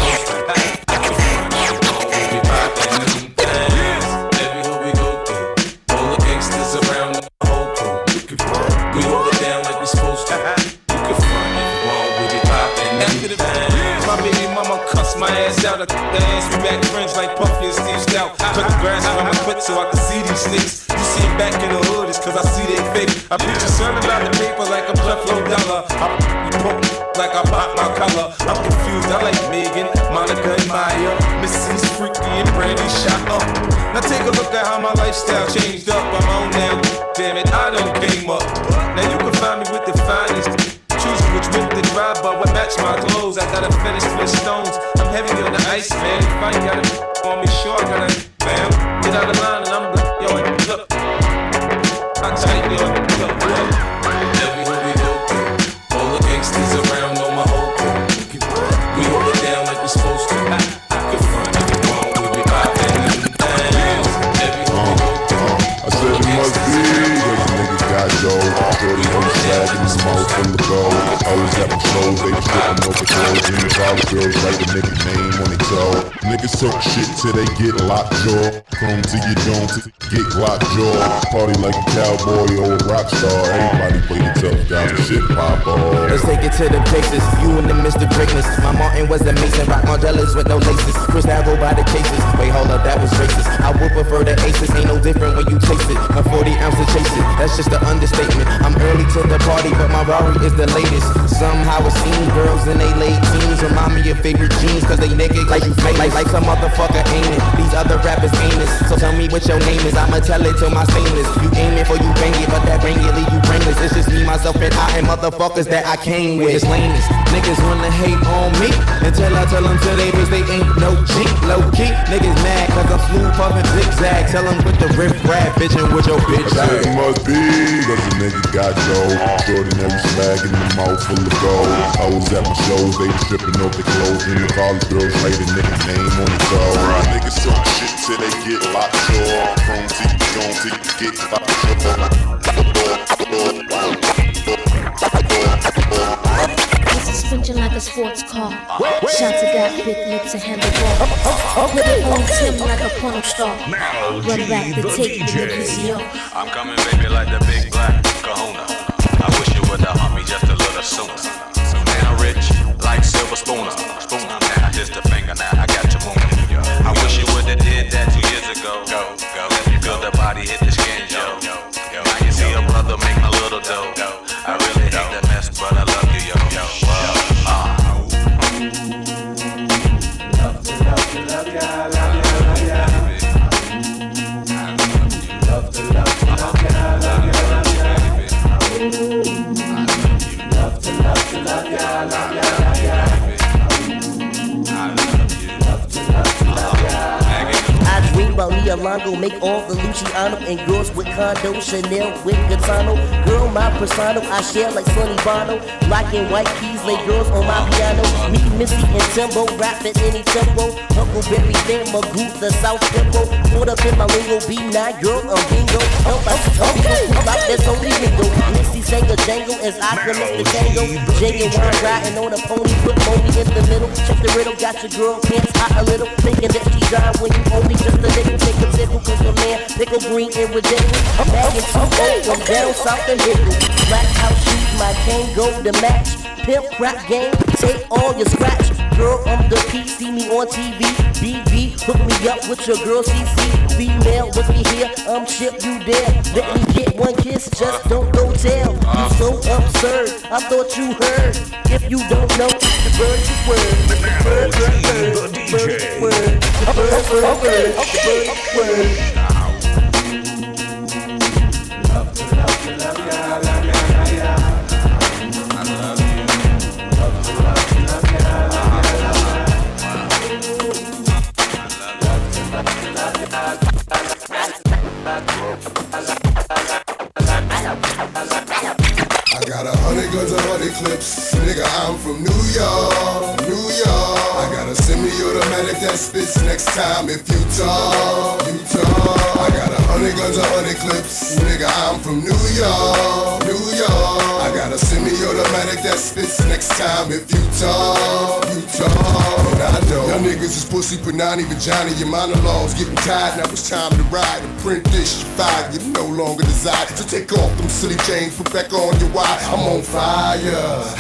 Everywhere we go through, all the gangsters around the whole crew. We hold it down like we supposed to. You can front if you want, we be poppin'. After the my baby mama cussed my ass out. I the ass, we back friends like Puffy and Steve Stout. Took the grass around my foot so I could see these snakes. You see them back in the hood, it's cause I see they fake. I preach a sermon about the paper like I'm Creflo Dollar. I poke like I pop my collar. I'm confused, I like Megan, Monica and Maya. Missy's freaky and Brandy shot up. Now take a look at how my lifestyle changed up. I'm on now, damn it, I done came up. Now you can find me with the finest. Choosing which whip to drive, but what match my clothes. I gotta finish with stones. I'm heavy on the ice, man. If I ain't got it on me, sure I gotta bam. Get out of line and I'm like, yo, look. I tight, yo, look. Everywhere we go through, all the gangsters around know my whole crew. We hold it down like we supposed to. I can front if you want, we be poppin' down. Everywhere we go through, I said it must be that the niggas got dough. Shorty on the swag in his mouth full of gold. Always at my shows, they trippin' over clothes. And the college girls write the nigga name on their toe. Niggas talk shit till they get locked jaw. Chrome to your dome to get locked jaw. Party like a cowboy or a rock star. Everybody play the tough guy and shit pop off. Let's take it to the places. You and the Mr. Greatness. My Martin was amazing. Rock Margellas with no laces. Chris Darrow by the cases. Wait, hold up, that was racist. I would prefer the aces. Ain't no different when you chase it. A 40 ounce to chase it. That's just an understatement. I'm early to the party, but my Rari is the latest. Somehow it seems girls in they late teens remind me of favorite jeans, cause they naked like you famous. Like some motherfucker ain't it. These other rappers ain't it. So tell me what your name is. I'ma tell it to my stainless. You aim it for you bang it, but that bang it leave you brainless. It's just me, myself, and I, and motherfuckers that I came with. It's lameness. Niggas wanna hate on me until I tell them to they face they ain't no G. Low key, niggas mad cause I'm smooth puffin' zigzag. Tell them with the riff rap, bitchin' with your bitch. I said it must be that the niggas got dough. Shorty never swag in the mouth full of gold. Hoes at my shows, they stripping off their clothes. And the college girls write a nigga name on the toe. Niggas talk shit till they get locked jaw. Chrome to your dome till you get locked jaw. This is sprinting like a sports car. Shots got big lips and handle ball. Put it on Tim like a porno star. Run back the tape in the VCR. I'm coming, baby, like the big black kahuna. I wish you would have humped me just a little sooner. Now rich like silver spooner. Now just a finger, now I got your moon. I wish you would have did that 2 years ago. Let me feel the body hit the skin, yo. Now you see a brother make my little dough. I really hate the mess, but I love you, yo. about Neolongo. Make all the Luciano and girls with condo, Chanel with Gaetano. Girl, my persona, I share like Sonny Bono. Black and white keys, lay girls on my piano. Me, Missy, and Timbo, rap at any tempo. Huckleberry, Fan, Magoo, the South Tempo. Put up in my lingo, B9, girl, I'm bingo. Help, I see some people pull out, that's only window. Missy sang a jangle as I connect the tango. Jay and Wine riding on a pony, put Moni in the middle. Check the riddle, got your girl pants hot a little. Thinking that she dry when you only just a nickel. Take a tickle, cause your man, pickle green and ridiculous. Bagging 2 from down south and hickle. Black house shoes, my cane go to match. Pimp crap game, take all your scratch. Girl, I'm the P, see me on TV. BB, hook me up with your girl CC. Female, look me here, I'm Chip, you there. Let me get one kiss, just don't go tell. You so absurd, I thought you heard. If you don't know, the bird is word. The bird, bird, bird, the bird is word. The bird, bird, bird, the bird is word. I got 100 guns, 100 clips. Nigga, I'm from New York, New York. I got a semi-automatic that spits next time if you talk, you talk. I got 100 guns, 100 clips. Nigga, I'm from New York, New York. I got a semi-automatic that spits next time if you talk, you talk. And I don't. Y'all niggas is pussy, but not even Johnny. Your monologues getting tired, now it's time to ride. And print this, you fired, you no longer desire. So take off them silly chains, put back on your wire. I'm on fire,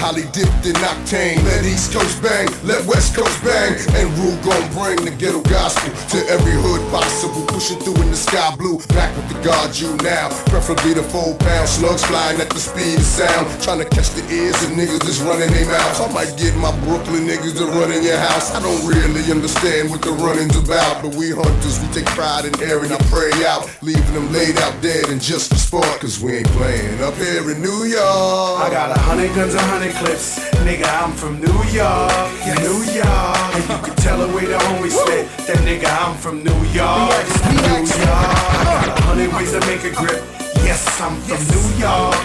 highly dipped in octane. Let East Coast bang, let West Coast bang. And Rue gon' bring the ghetto gospel to every hood possible. Pushing through in the sky blue, back with the guard you now. Preferably the 4-pound slugs flying at the speed of sound. Trying to catch the ears of niggas that's running their mouths. I might get my Brooklyn niggas to run in your house. I don't really understand what the running's about, but we hunters, we take pride in airing our prey out, leaving them laid out dead in just for sport, cause we ain't playing up here in New York. I got 100 guns, 100 clips. Nigga, I'm from New York, New York. And you can tell the way the homies spit. That nigga, I'm from New York, New York. I got 100 ways to make a grip. Yes, I'm from New York,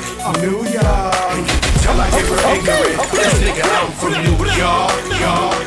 New York. And you can tell I get real ignorant. Yes, nigga, I'm from New York, York.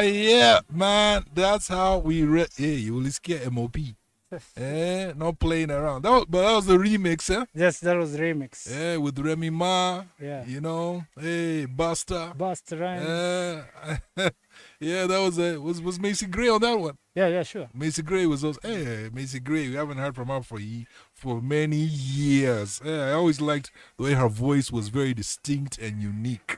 Yeah, man. That's how we hey, you will scare MOP. Not playing around. But that was the remix, eh? Yes, that was the remix. Yeah, with Remy Ma. Yeah. You know, hey, Busta. Busta Rhymes. Yeah, that was Macy Gray on that one. Yeah, sure. Macy Gray was also, Macy Gray. We haven't heard from her for many years. I always liked the way her voice was very distinct and unique.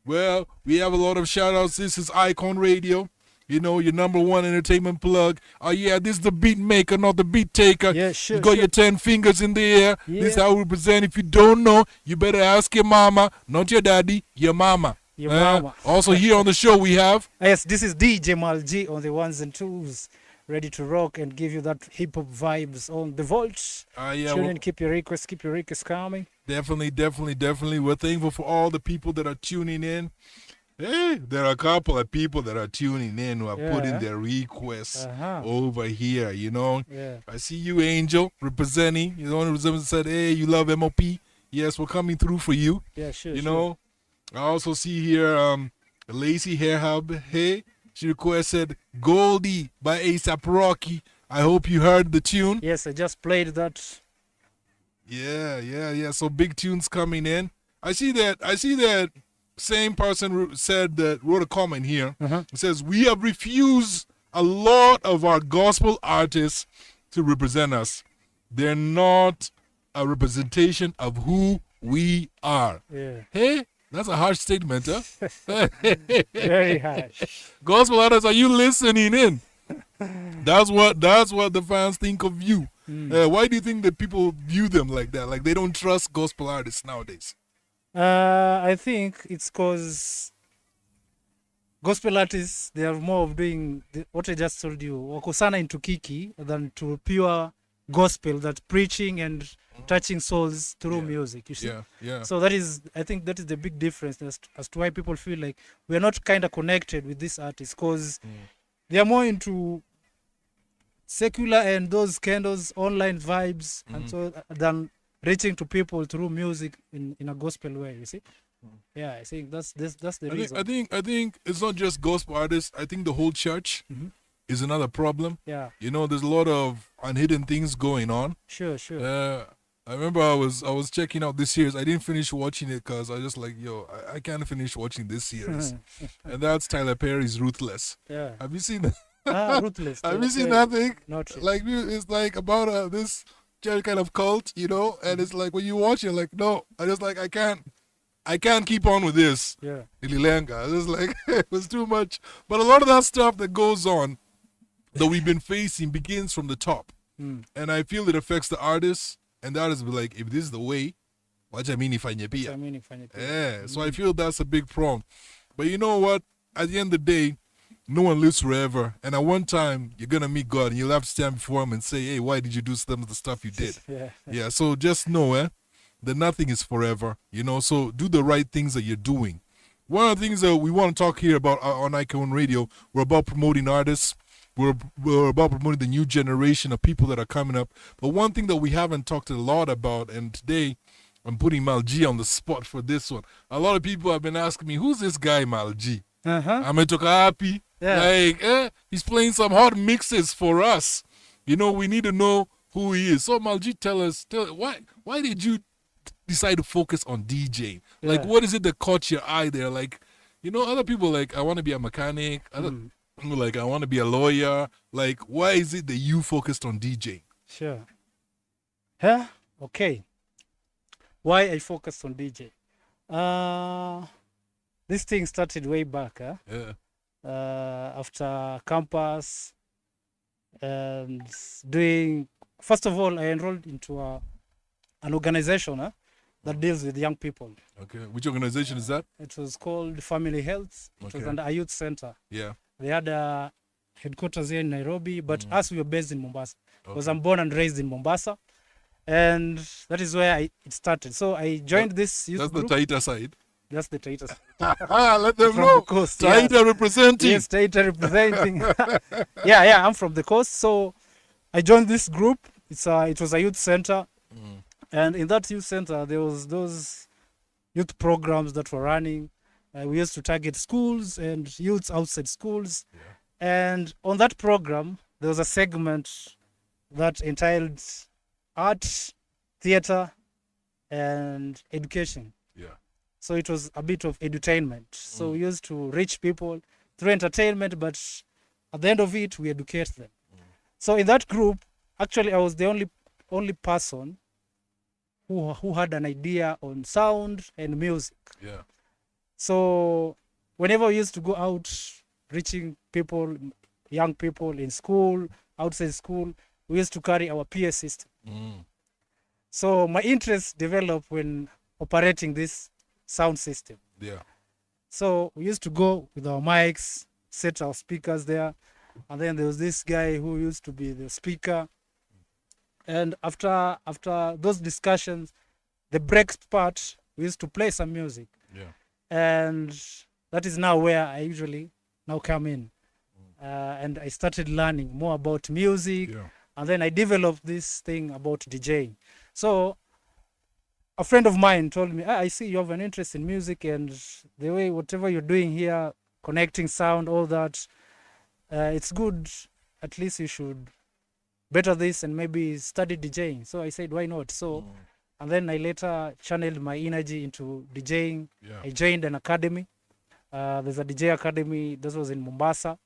Well, we have a lot of shout outs. This is Icon Radio. You know, your #1 entertainment plug. Oh, yeah, this is the beat maker, not the beat taker. Yeah, sure. You got your 10 fingers in the air. Yeah. This is how we present. If you don't know, you better ask your mama, not your daddy, your mama. Your mama. Also, here on the show, we have. Yes, this is DJ Mal G on the ones and twos. Ready to rock and give you that hip hop vibes on the Vault. Yeah, Tune in, keep your requests coming. Definitely. We're thankful for all the people that are tuning in. Hey, there are a couple of people that are tuning in who are putting their requests over here, you know. Yeah. I see you, Angel, representing. You're the one who said, hey, you love MOP. Yes, we're coming through for you. Yeah, sure. You know, I also see here Lacey Hair Hub. Hey, she requested Goldie by A$AP Rocky. I hope you heard the tune. Yes, I just played that. Yeah. So big tunes coming in. I see that same person wrote a comment here. It says, we have refused a lot of our gospel artists to represent us. They're not a representation of who we are. Yeah. Hey, that's a harsh statement, huh? Very harsh. Gospel artists, are you listening in? That's what the fans think of you. Why do you think that people view them like that? Like they don't trust gospel artists nowadays? I think it's because gospel artists, they are more of doing what I just told you, wako sana into kiki than to pure gospel, that preaching and touching souls through music, you see. Yeah. So I think that is the big difference as to why people feel like we're not kind of connected with these artists, because they are more into secular and those kind of online vibes and so than reaching to people through music in a gospel way, you see. Yeah, I think that's the reason. I think it's not just gospel artists. I think the whole church is another problem. Yeah. You know, there's a lot of unhidden things going on. Sure. I remember I was checking out this series. I didn't finish watching it because I was just like, I can't finish watching this series. And that's Tyler Perry's Ruthless. Yeah. Have you seen that? Ruthless. Have you seen that thing? Not yet. Like, it's like about this kind of cult, you know, and it's like when you watch it, like, no, I can't keep on with this. Yeah. Ililenga. It's like it was too much. But a lot of that stuff that goes on that we've been facing begins from the top. And I feel it affects the artists, and the artists be like, if this is the way, what I mean if I Yeah. So I feel that's a big problem. But you know what? At the end of the day, no one lives forever. And at one time, you're going to meet God and you'll have to stand before him and say, hey, why did you do some of the stuff you did? Yeah. So just know, that nothing is forever, you know, so do the right things that you're doing. One of the things that we want to talk here about on Icon Radio, we're about promoting artists, we're about promoting the new generation of people that are coming up. But one thing that we haven't talked a lot about, and today I'm putting Malji on the spot for this one. A lot of people have been asking me, who's this guy Malji? Ametoka happy. Like, he's playing some hot mixes for us. You know, we need to know who he is. So Malji, tell us, why did you decide to focus on DJing? Like, what is it that caught your eye there? Like, you know, other people like, I want to be a mechanic. Other people like, I want to be a lawyer. Like, why is it that you focused on DJing? Sure. Okay. Why I focused on DJ? This thing started way back. After campus and doing. First of all, I enrolled into an organization that deals with young people. Okay, which organization is that? It was called Family Health. It was a youth center. Yeah. They had a headquarters here in Nairobi, but us, we were based in Mombasa. Because I'm born and raised in Mombasa. And that is where it started. So I joined this youth group. That's the Taita side. That's the Taita side. Let them know. The coast, Taita representing. Yes, Taita representing. yeah, I'm from the coast. So I joined this group. It was a youth center. And in that youth center, there was those youth programs that were running. We used to target schools and youths outside schools. And on that program, there was a segment that entitled art, theater, and education. Yeah. So it was a bit of edutainment. So we used to reach people through entertainment, but at the end of it, we educate them. So in that group, actually, I was the only person who had an idea on sound and music. Yeah. So whenever we used to go out reaching people, young people in school, outside school, we used to carry our PA system. So my interest developed when operating this sound system. Yeah. So we used to go with our mics, set our speakers there, and then there was this guy who used to be the speaker. And after those discussions, the break part, we used to play some music. Yeah. And that is now where I usually now come in. And I started learning more about music. Yeah. And then I developed this thing about DJing. So a friend of mine told me, I see you have an interest in music, and the way whatever you're doing here, connecting sound, all that, it's good. At least you should better this and maybe study DJing. So I said, why not? So And then I later channeled my energy into DJing. Yeah. I joined an academy. There's a DJ academy. This was in Mombasa.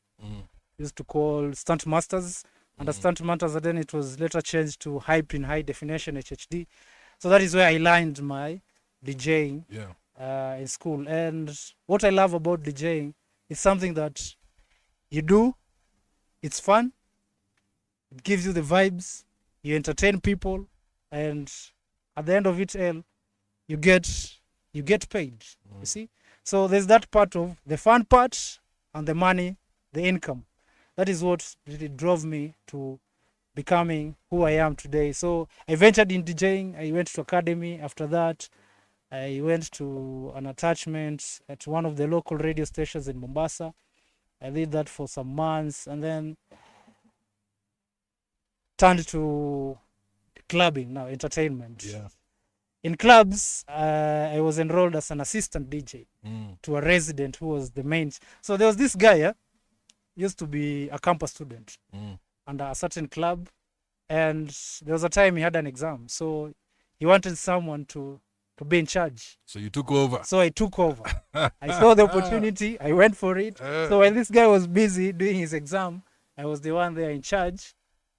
Used to call Stunt Masters. And the Stunt Masters, and then it was later changed to Hype in High Definition HHD. So that is where I learned my DJing in school. And what I love about DJing is something that you do, it's fun, it gives you the vibes, you entertain people, and at the end of it all, you get paid. You see? So there's that part of the fun part and the money, the income. That is what really drove me to becoming who I am today. So I ventured in DJing. I went to academy. After that, I went to an attachment at one of the local radio stations in Mombasa. I did that for some months and then turned to clubbing now, entertainment. Yeah. In clubs, I was enrolled as an assistant DJ to a resident who was the main. So there was this guy, used to be a campus student under a certain club, and there was a time he had an exam. So he wanted someone to be in charge. So you took over. So I took over. I saw the opportunity. I went for it. So when this guy was busy doing his exam, I was the one there in charge,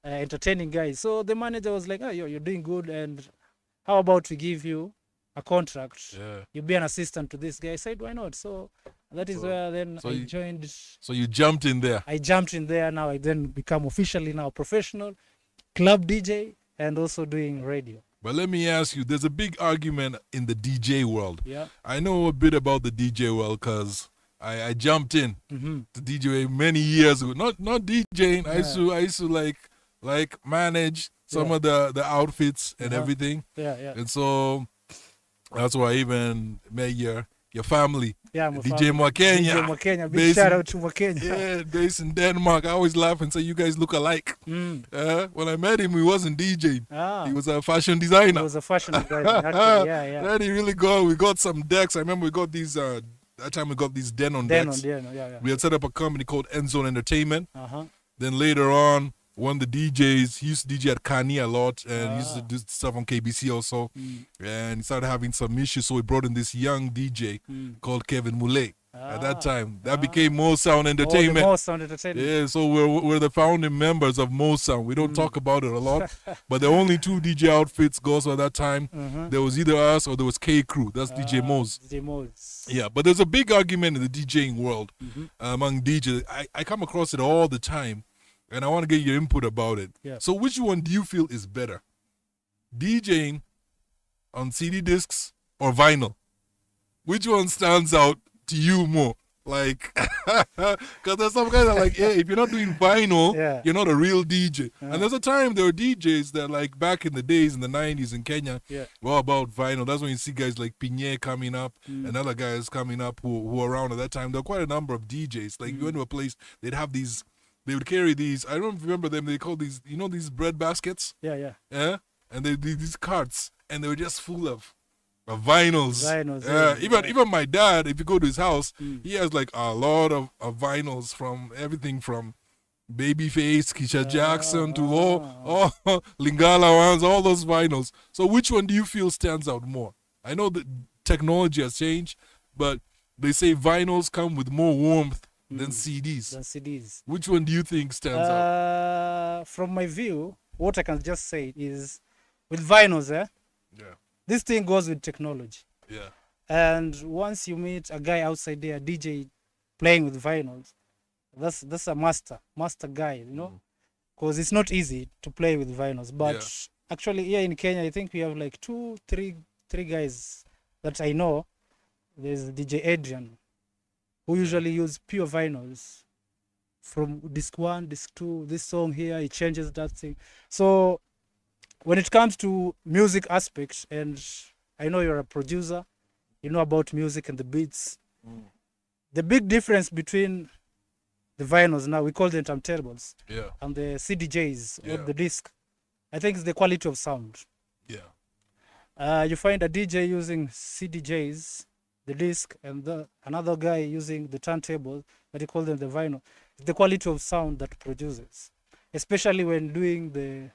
entertaining guys. So the manager was like, "Oh, you're doing good, and how about we give you a contract? You be an assistant to this guy." I said, "Why not?" So that is where then I joined. So you jumped in there. I jumped in there. Now I then become officially now professional club DJ and also doing radio. But let me ask you, there's a big argument in the DJ world. Yeah. I know a bit about the DJ world because I jumped in to DJ many years ago. Not DJing. I used to like manage some of the outfits and everything. Yeah. And so that's why I even met your family. Yeah, DJ Mwakenya. DJ Mwakenya. Big shout out to Mwakenya. Yeah, based in Denmark. I always laugh and say you guys look alike. When I met him, he wasn't DJing. He was a fashion designer. He was a fashion designer. Actually, yeah. Then he really we got some decks. I remember we got these that time we got these Denon decks. Yeah. We had set up a company called Endzone Entertainment. Then later on, one of the DJs, he used to DJ at Kani a lot and he used to do stuff on KBC also. And he started having some issues, so we brought in this young DJ called Kevin Mule. At that time, that became Mo Sound Entertainment. Mo Sound Entertainment. Yeah, so we're the founding members of Mo Sound. We don't talk about it a lot, but the only two DJ outfits goes at that time. There was either us or there was K Crew. That's DJ Mo's. DJ Mo's. Yeah, but there's a big argument in the DJing world among DJs. I come across it all the time, and I want to get your input about it. Yeah. So which one do you feel is better? DJing on CD discs or vinyl? Which one stands out to you more? Like, because there's some guys that are like, hey, if you're not doing vinyl, you're not a real DJ. And there's a time there were DJs that, like, back in the days in the 90s in Kenya, were about vinyl. That's when you see guys like Pinye coming up and other guys coming up who were around at that time. There were quite a number of DJs. Like, you went to a place, they'd have these, they would carry these, I don't remember them, they called these, you know, these bread baskets? Yeah. And they did these carts, and they were just full of vinyls. Yeah. Even my dad, if you go to his house, he has like a lot of vinyls from everything from Babyface, Keisha Jackson to all Lingala ones, all those vinyls. So which one do you feel stands out more? I know that technology has changed, but they say vinyls come with more warmth than CDs. Which one do you think stands out? From my view, what I can just say is with vinyls, this thing goes with technology. Yeah. And once you meet a guy outside there, a DJ playing with vinyls, that's a master guy, you know, because it's not easy to play with vinyls. But actually, here in Kenya, I think we have like three guys that I know. There's DJ Adrian, who usually use pure vinyls from disc 1, disc 2, this song here, he changes that thing. So when it comes to music aspects, and I know you're a producer, you know about music and the beats, the big difference between the vinyls now, we call them turntables, and the CDJs or the disc, I think it's the quality of sound. Yeah. You find a DJ using CDJs, the disc, and another guy using the turntable, but you call them the vinyl. It's the quality of sound that produces, especially when doing the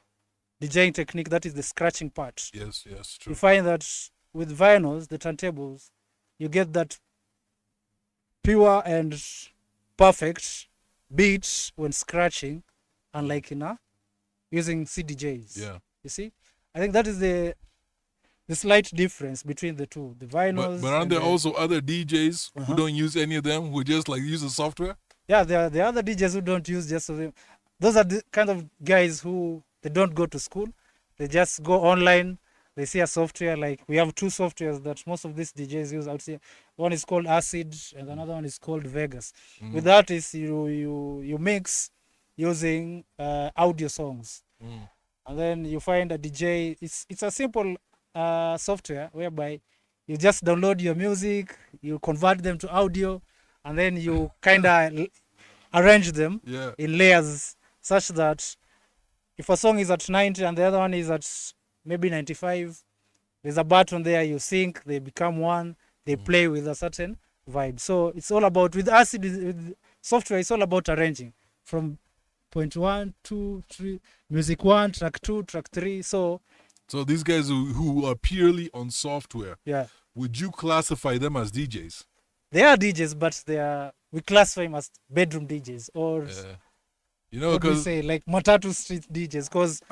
DJing technique, that is the scratching part. Yes, true. You find that with vinyls, the turntables, you get that pure and perfect beats when scratching, unlike using CDJs. Yeah. You see, I think that is the slight difference between the two, the vinyls. But aren't there also other DJs who don't use any of them, who just like use the software? Yeah, there are the other DJs who don't use just of them. Those are the kind of guys who they don't go to school. They just go online. They see a software. Like we have two softwares that most of these DJs use out here. One is called Acid, and another one is called Vegas. With that is you mix using audio songs, and then you find a DJ. It's a simple software whereby you just download your music, you convert them to audio, and then you kind of arrange them in layers such that if a song is at 90 and the other one is at maybe 95, there's a button there, you sync, they become one, they play with a certain vibe. So it's all about, with Acid, with software, it's all about arranging from point 1, 2, 3, music 1, track 2, track 3. So these guys who are purely on software, would you classify them as DJs? They are DJs, but we classify them as bedroom DJs, or what we say, like Matatu Street DJs, because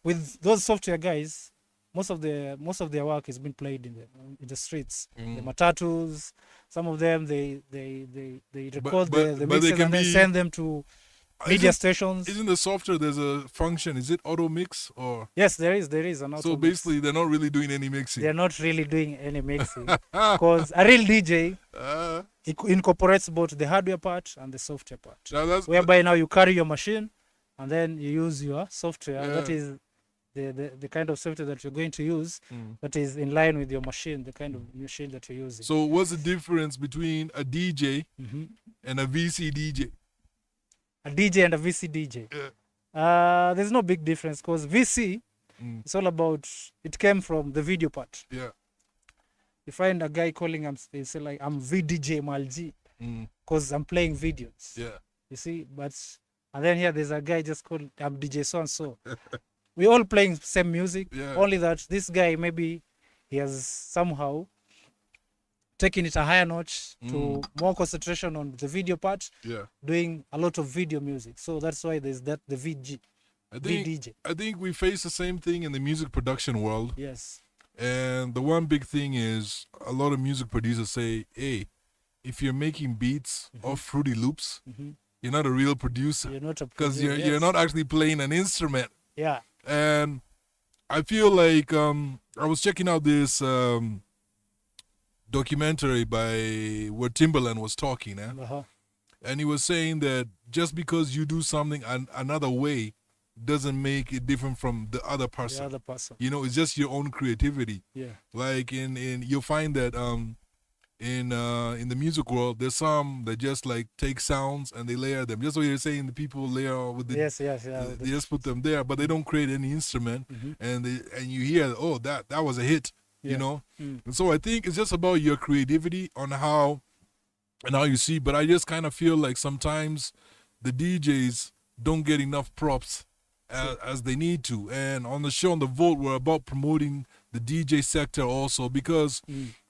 with those software guys, most of their work has been played in the streets. The Matatus, some of them they record the mixes and then send them to media stations. Isn't the software, there's a function, is it auto mix or? Yes, there is an auto So basically they're not really doing any mixing. They're not really doing any mixing, because a real DJ incorporates both the hardware part and the software part, whereby now you carry your machine and then you use your software. That is the kind of software that you're going to use that is in line with your machine, the kind of machine that you're using. So what's the difference between a DJ and a VC DJ? A DJ and a VC DJ. There's no big difference, because VC, it's all about, it came from the video part. Yeah. You find a guy calling him, they say like, I'm VDJ Malji, because I'm playing videos. Yeah. You see, and then here there's a guy just called, I'm DJ so and so. We all playing same music, only that this guy maybe he has somehow taking it a higher notch to more concentration on the video part, doing a lot of video music. So that's why there's the VG. I think we face the same thing in the music production world. Yes. And the one big thing is a lot of music producers say, hey, if you're making beats off Fruity Loops, you're not a real producer. You're not a producer. Because you're not actually playing an instrument. Yeah. And I feel like I was checking out this documentary by where Timbaland was talking, and he was saying that just because you do something another way doesn't make it different from the other person. The other person. You know, it's just your own creativity. Yeah. Like you'll find that in the music world, there's some that just like take sounds and they layer them. Just what you're saying, the people layer with the they just put them there, but they don't create any instrument, and you hear, oh, that was a hit. You know, and so I think it's just about your creativity on how you see. But I just kind of feel like sometimes the DJs don't get enough props as they need to. And on the show, on The Vote, we're about promoting the DJ sector also, because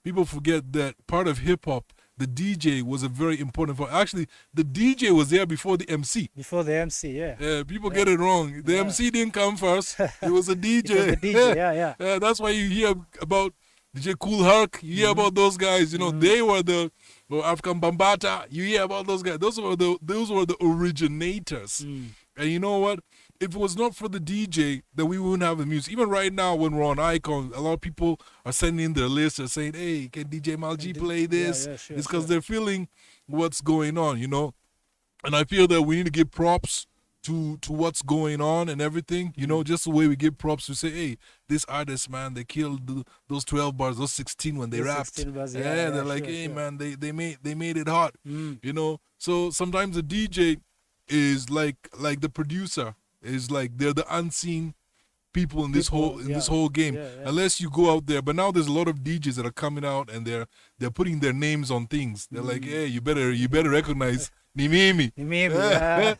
people forget that part of hip hop, the DJ was a very important part. Actually, the DJ was there before the MC. Before the MC, Yeah, people get it wrong. The MC didn't come first. It was a DJ. It was the DJ, yeah. That's why you hear about DJ Kool Herc. You hear about those guys. You know, they were the African Bambata. You hear about those guys. Those were the originators. And you know what? If it was not for the DJ, then we wouldn't have the music. Even right now, when we're on Icon, a lot of people are sending in their list and saying, hey, can DJ Malji play this? Sure, it's because they're feeling what's going on, you know? And I feel that we need to give props to what's going on and everything, you know, just the way we give props to say, hey, this artist, man, they killed those 12 bars, those 16 when they rapped. Bars, they're like, hey, man, they made it hot, you know? So sometimes the DJ is like the producer. Is like they're the unseen people in this whole game, unless you go out there. But now there's a lot of DJs that are coming out and they're putting their names on things. They're like, hey, you better recognize Nimimi. Nimimi.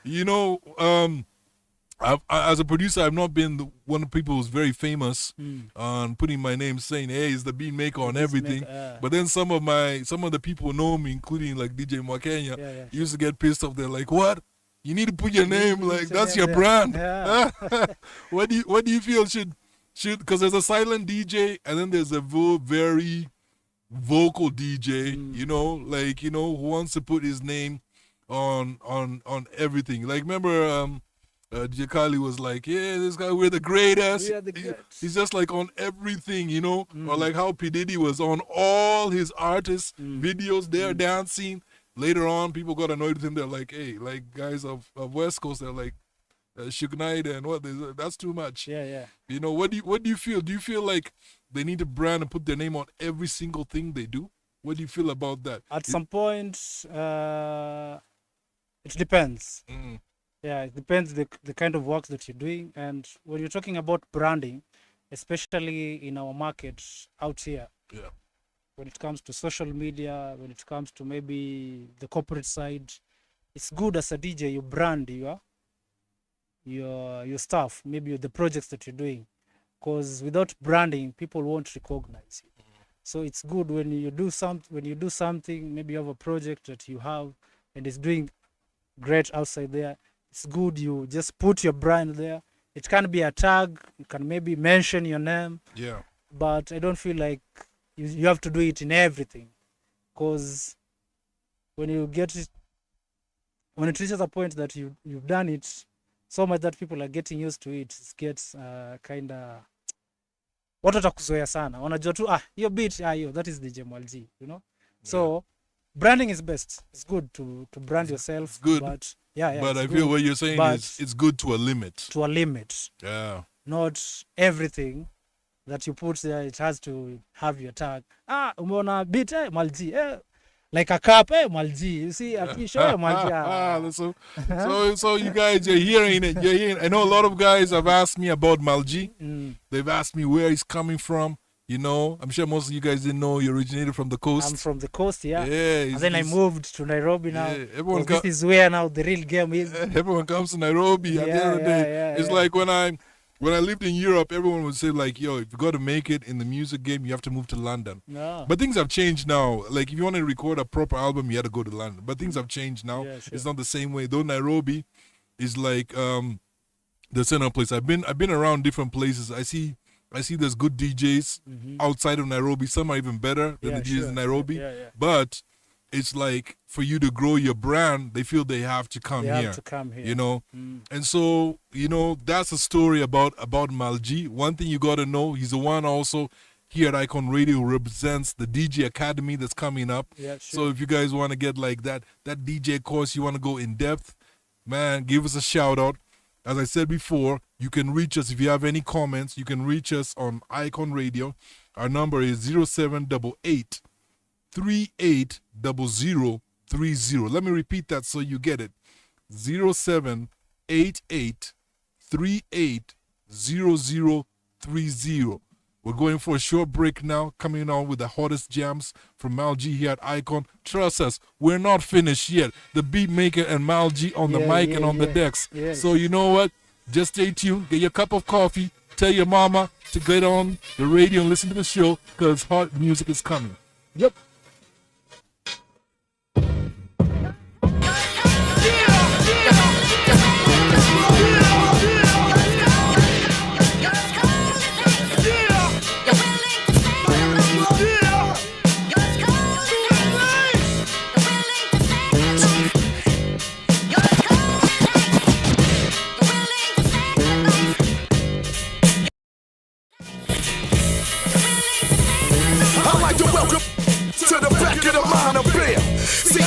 You know, as a producer, I've not been one of the people who's very famous on putting my name, saying, "Hey, it's the Beatmekah on everything." But then some of the people know me, including like DJ Mwakenya, used to get pissed off. They're like, "What? You need to put your name, like that's your brand." What do you feel should because there's a silent DJ and then there's a very vocal DJ, who wants to put his name on everything. Like remember DJ Kali was like, "Yeah, this guy, we're the greatest." He's just like on everything, or like how P. Diddy was on all his artists' videos, they're dancing. Later on, people got annoyed with him. They're like, "Hey, like guys of West Coast, they're like Suge Knight and that's too much." What do you feel? Do you feel like they need to brand and put their name on every single thing they do? What do you feel about that? At some point, it depends. Yeah, it depends the kind of work that you're doing. And when you're talking about branding, especially in our market out here, when it comes to social media, when it comes to maybe the corporate side, it's good as a DJ you brand your stuff, maybe the projects that you're doing, because without branding, people won't recognize you. So it's good when you do something, maybe you have a project that you have and it's doing great outside there. It's good you just put your brand there. It can be a tag, you can maybe mention your name. Yeah. But I don't feel like you have to do it in everything, because when it reaches a point that you've done it so much that people are getting used to it, it gets kind of watu watakuzoea sana, wanajua tu hiyo beat that is DJ Mwalji, So branding is best. It's good to brand yourself. It's good. But but I feel what you're saying is it's good to a limit. To a limit. Yeah. Not everything that you put there, it has to have your tag. Umeona beat Mwalji, like a cup, Mwalji. You see, a t-shirt, Mwalji. So you guys, you're hearing it. I know a lot of guys have asked me about Mwalji. They've asked me where he's coming from. I'm sure most of you guys didn't know you originated from the coast. I'm from the coast, yeah. And then I moved to Nairobi now. Yeah, this is where now the real game is. Everyone comes to Nairobi at the end of the day. It's like when I lived in Europe, everyone would say like, "Yo, if you got to make it in the music game, you have to move to London." No. But things have changed now. Like if you want to record a proper album, you had to go to London. But things have changed now. Yeah, sure. It's not the same way. Though Nairobi is like the center place. I've been around different places. I see there's good DJs outside of Nairobi. Some are even better than the DJs in Nairobi. But it's like for you to grow your brand, they feel they have to come here. And so, that's a story about Mwalji. One thing you got to know, he's the one also here at Icon Radio who represents the DJ Academy that's coming up. So if you guys want to get like that DJ course, you want to go in depth, man, give us a shout out. As I said before, you can reach us if you have any comments. You can reach us on Icon Radio. Our number is 0788 380030. Let me repeat that so you get it. 0788 380030. We're going for a short break now, coming on with the hottest jams from Mwalji here at Icon. Trust us, we're not finished yet. The Beatmekah and Mwalji on the mic and on the decks. So you know what? Just stay tuned, get your cup of coffee, tell your mama to get on the radio and listen to the show, because hot music is coming. Yep.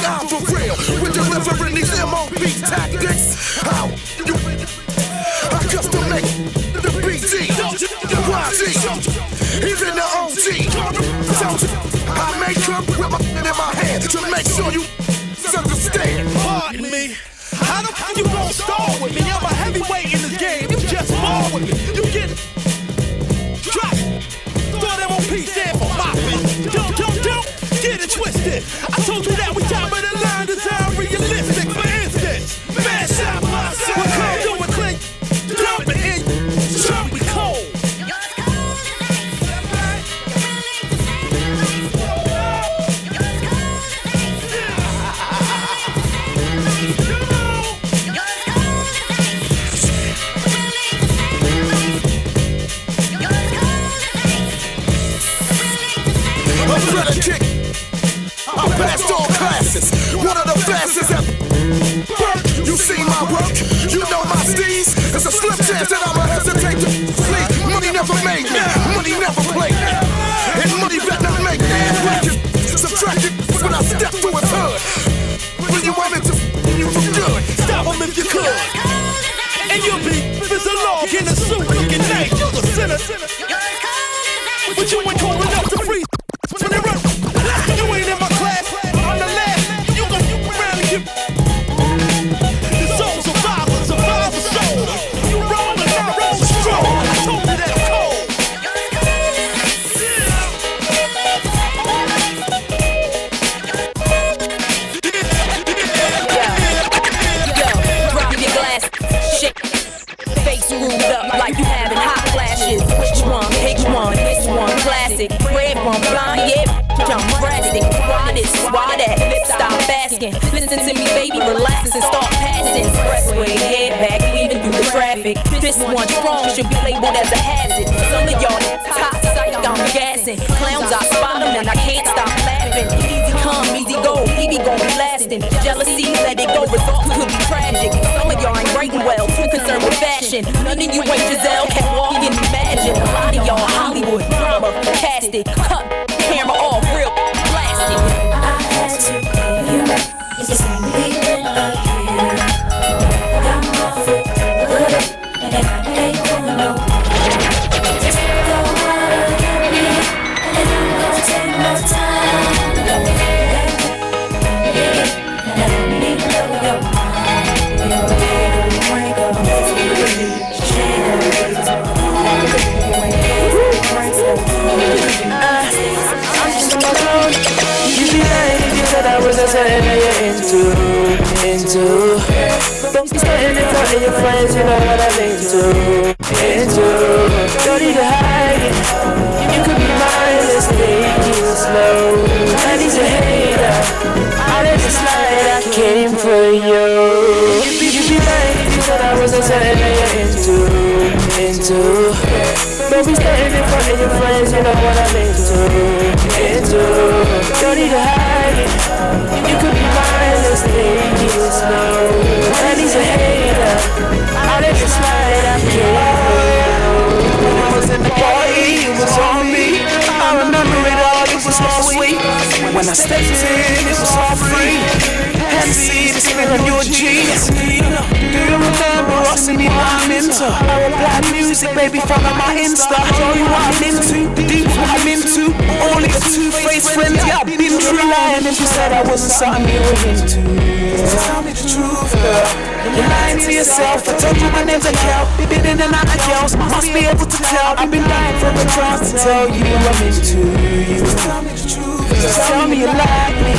I'm for real, we're delivering these MOB tactics. How you I custom make the BT, the YG, even the OG. I make come with my in my hand to make sure you understand. Pardon me, how the fuck you gon' stall with me? I'm a heavyweight in this game, you just ball with me. You get drop, throw them on P stand for mopping. Don't get it twisted. I told you that we top of the line, the time realistic. For instance, man shot myself. What come do it click? better kick. I passed all classes, one of the fastest ever. You see my work, you know my steez. It's a slim chance that I'ma hesitate to flee. Money never made me, money never played me, and money better not make me. Subtract it when I step through its hood. When you want it to you for good, stop them if you could. And you'll be Mr. Long in a suit looking nice. You're a sinner, but you ain't cold enough to freeze when they run. You ain't in my class, I'm the last. You gon' around and get the soul survivor, survivor soul. You wrong and I roll strong. I told you that I'm cold. Yo, drop your glass, shit. Face screwed up like you having hot flashes. Which one? Pick one. This one classic. Red from blind, yeah. Jump drastic. Why this? Why that? Stop asking. Listen to me, baby. Relax and start passing. Expressway, head back, weaving through the traffic. This one strong should be labeled as a hazard. Some of y'all top psych, I'm gassing. Clowns, I spot them and I can't stop laughing. Easy come, easy go, he be gon' be lasting. Jealousy, let it go, results could be tragic. Some of y'all ain't writing well, too concerned with fashion. None of you ain't Giselle, can't walk and imagine. A lot of y'all Hollywood drama, cast it, cut, camera off, real plastic. I had to pay you. It's just leaving again. Got my foot good, and I ain't going nowhere. Just go out and get me, and it ain't gonna take no time. Let me know your mind. You're ready to break up. I'm just on my own. You be lying if you said I was a certain that you're into. Don't be standing in front of your friends, you know what I'm into. Don't need to hide it. You could be mindless, taking it slow. And he's a hater. I let it slide, I came for you. You be lying if you said I was a certain that you're into. Don't be standing in front of your friends, you know what I'm into. Don't need to hide it. You could be mindless, taking it slow. And he's a hater. I let it slide, I came for you. When I was in the party, it was on me. I remember it all, it was all sweet. When I stepped in, it was all free. Hennessy, the spin on your jeans. Do you remember us in the into? I rap music, baby, follow my Insta. Show you what I'm into, deep what I'm into. Only a two-faced friend, yeah, I've been through lying. If you said I wasn't something you were into, tell me the truth, girl. You're lying to yourself. I told you my name's a cow. Been in and out of girls, must be able to tell. I've been dying for a chance to tell you I'm into you. Tell me the truth, girl. Tell me you like me.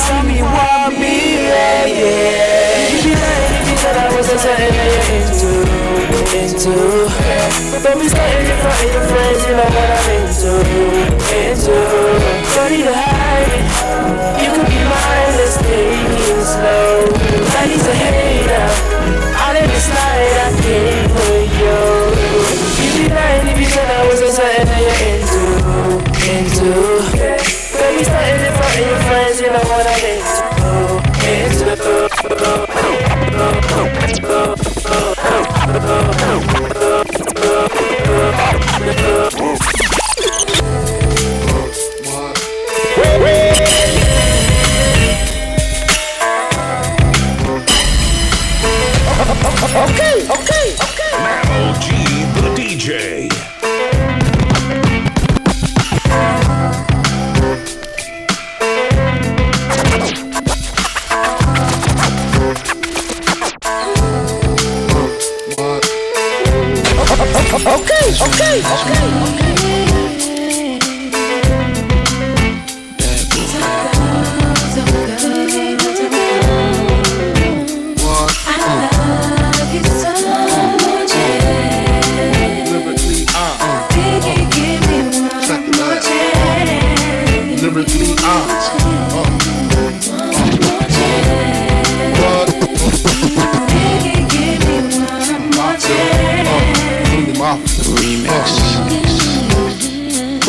Tell me you want me, yeah, yeah. You be lying if you said I wasn't something that you're into. Don't be standing in front of your friends, you know what I'm into. Don't need to hide it. You could be mindless, taking it slow. And he's a hater. I let it slide, I came for you. You be lying if you said I wasn't something that you're into. Don't be standing in front of your friends, you know what I'm into. Okay. Mammal G, the DJ.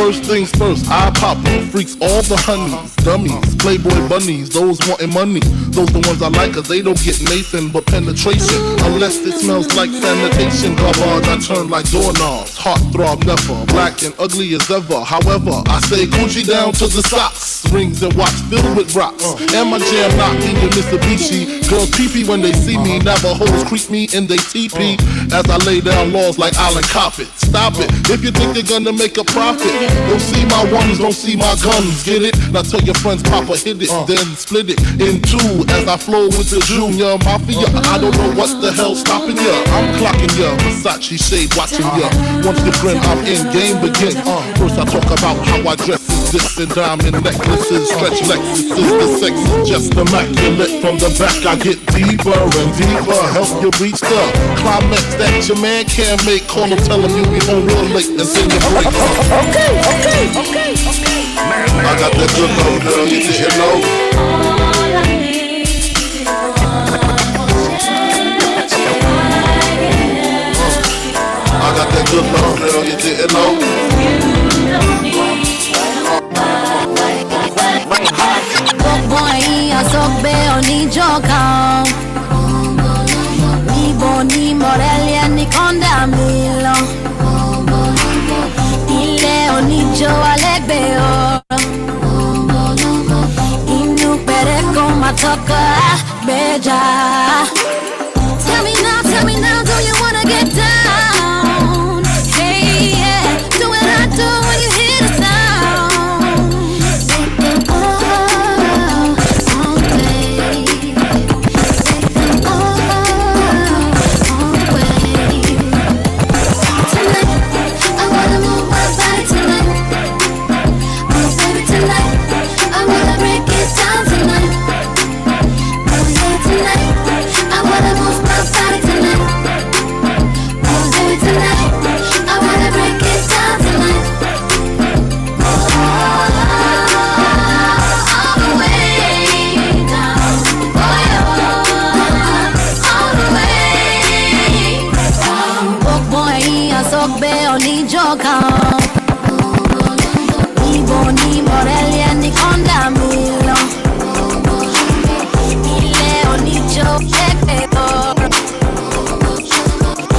First things first, I pop them. Freaks all the honeys, dummies, playboy bunnies, those wanting money. Those the ones I like, cause they don't get Nathan but penetration. Unless it smells like sanitation. Garbage, I turn like doorknobs. Heartthrob never, black and ugly as ever. However, I stay Gucci down to the socks. Rings and watch filled with rocks. And my jam knocking with Mitsubishi. Girls pee-pee when they see me. Navajos creep me in they teepee. As I lay down laws like Island Coppet. Stop it, if you think you're gonna make a profit. Don't see my ones, don't see my guns. Get it? Now tell your friends Papa hit it. Then split it in two as I flow with the Junior Mafia. I don't know what the hell's stopping ya. I'm clocking ya, Versace shade watching ya. Once you grin, I'm in, game begin. First I talk about how I dress is this and diamond necklaces, stretch Lexuses. The sex is just immaculate. From the back I get deeper and deeper. Help you reach the climax that your man can't make. Call him, tell him you be home real late and sing your break. Okay. I got that good low, girl, you didn't know. I got that good low, girl, you didn't Boy, I so bad ni joka. Ni boni Morelia ni konda milo. Ile onijo alegbeo. Inu pereko matoka beja. Tell me now, do you wanna get down? Hey, yeah, do what I do when you hear the sound. Take them all away. Take them all away. Tonight, I wanna move my body tonight. Oh, baby, tonight, I wanna break it down tonight. Oh, yeah, tonight, I wanna move my body tonight. Oh, baby, tonight, I wanna break it down tonight. All the way down. Oh, yeah, all the way down. Oh, boy, I so bad, ni joka. Ni boni Morelia ni konda milo. Ile onijo epeo.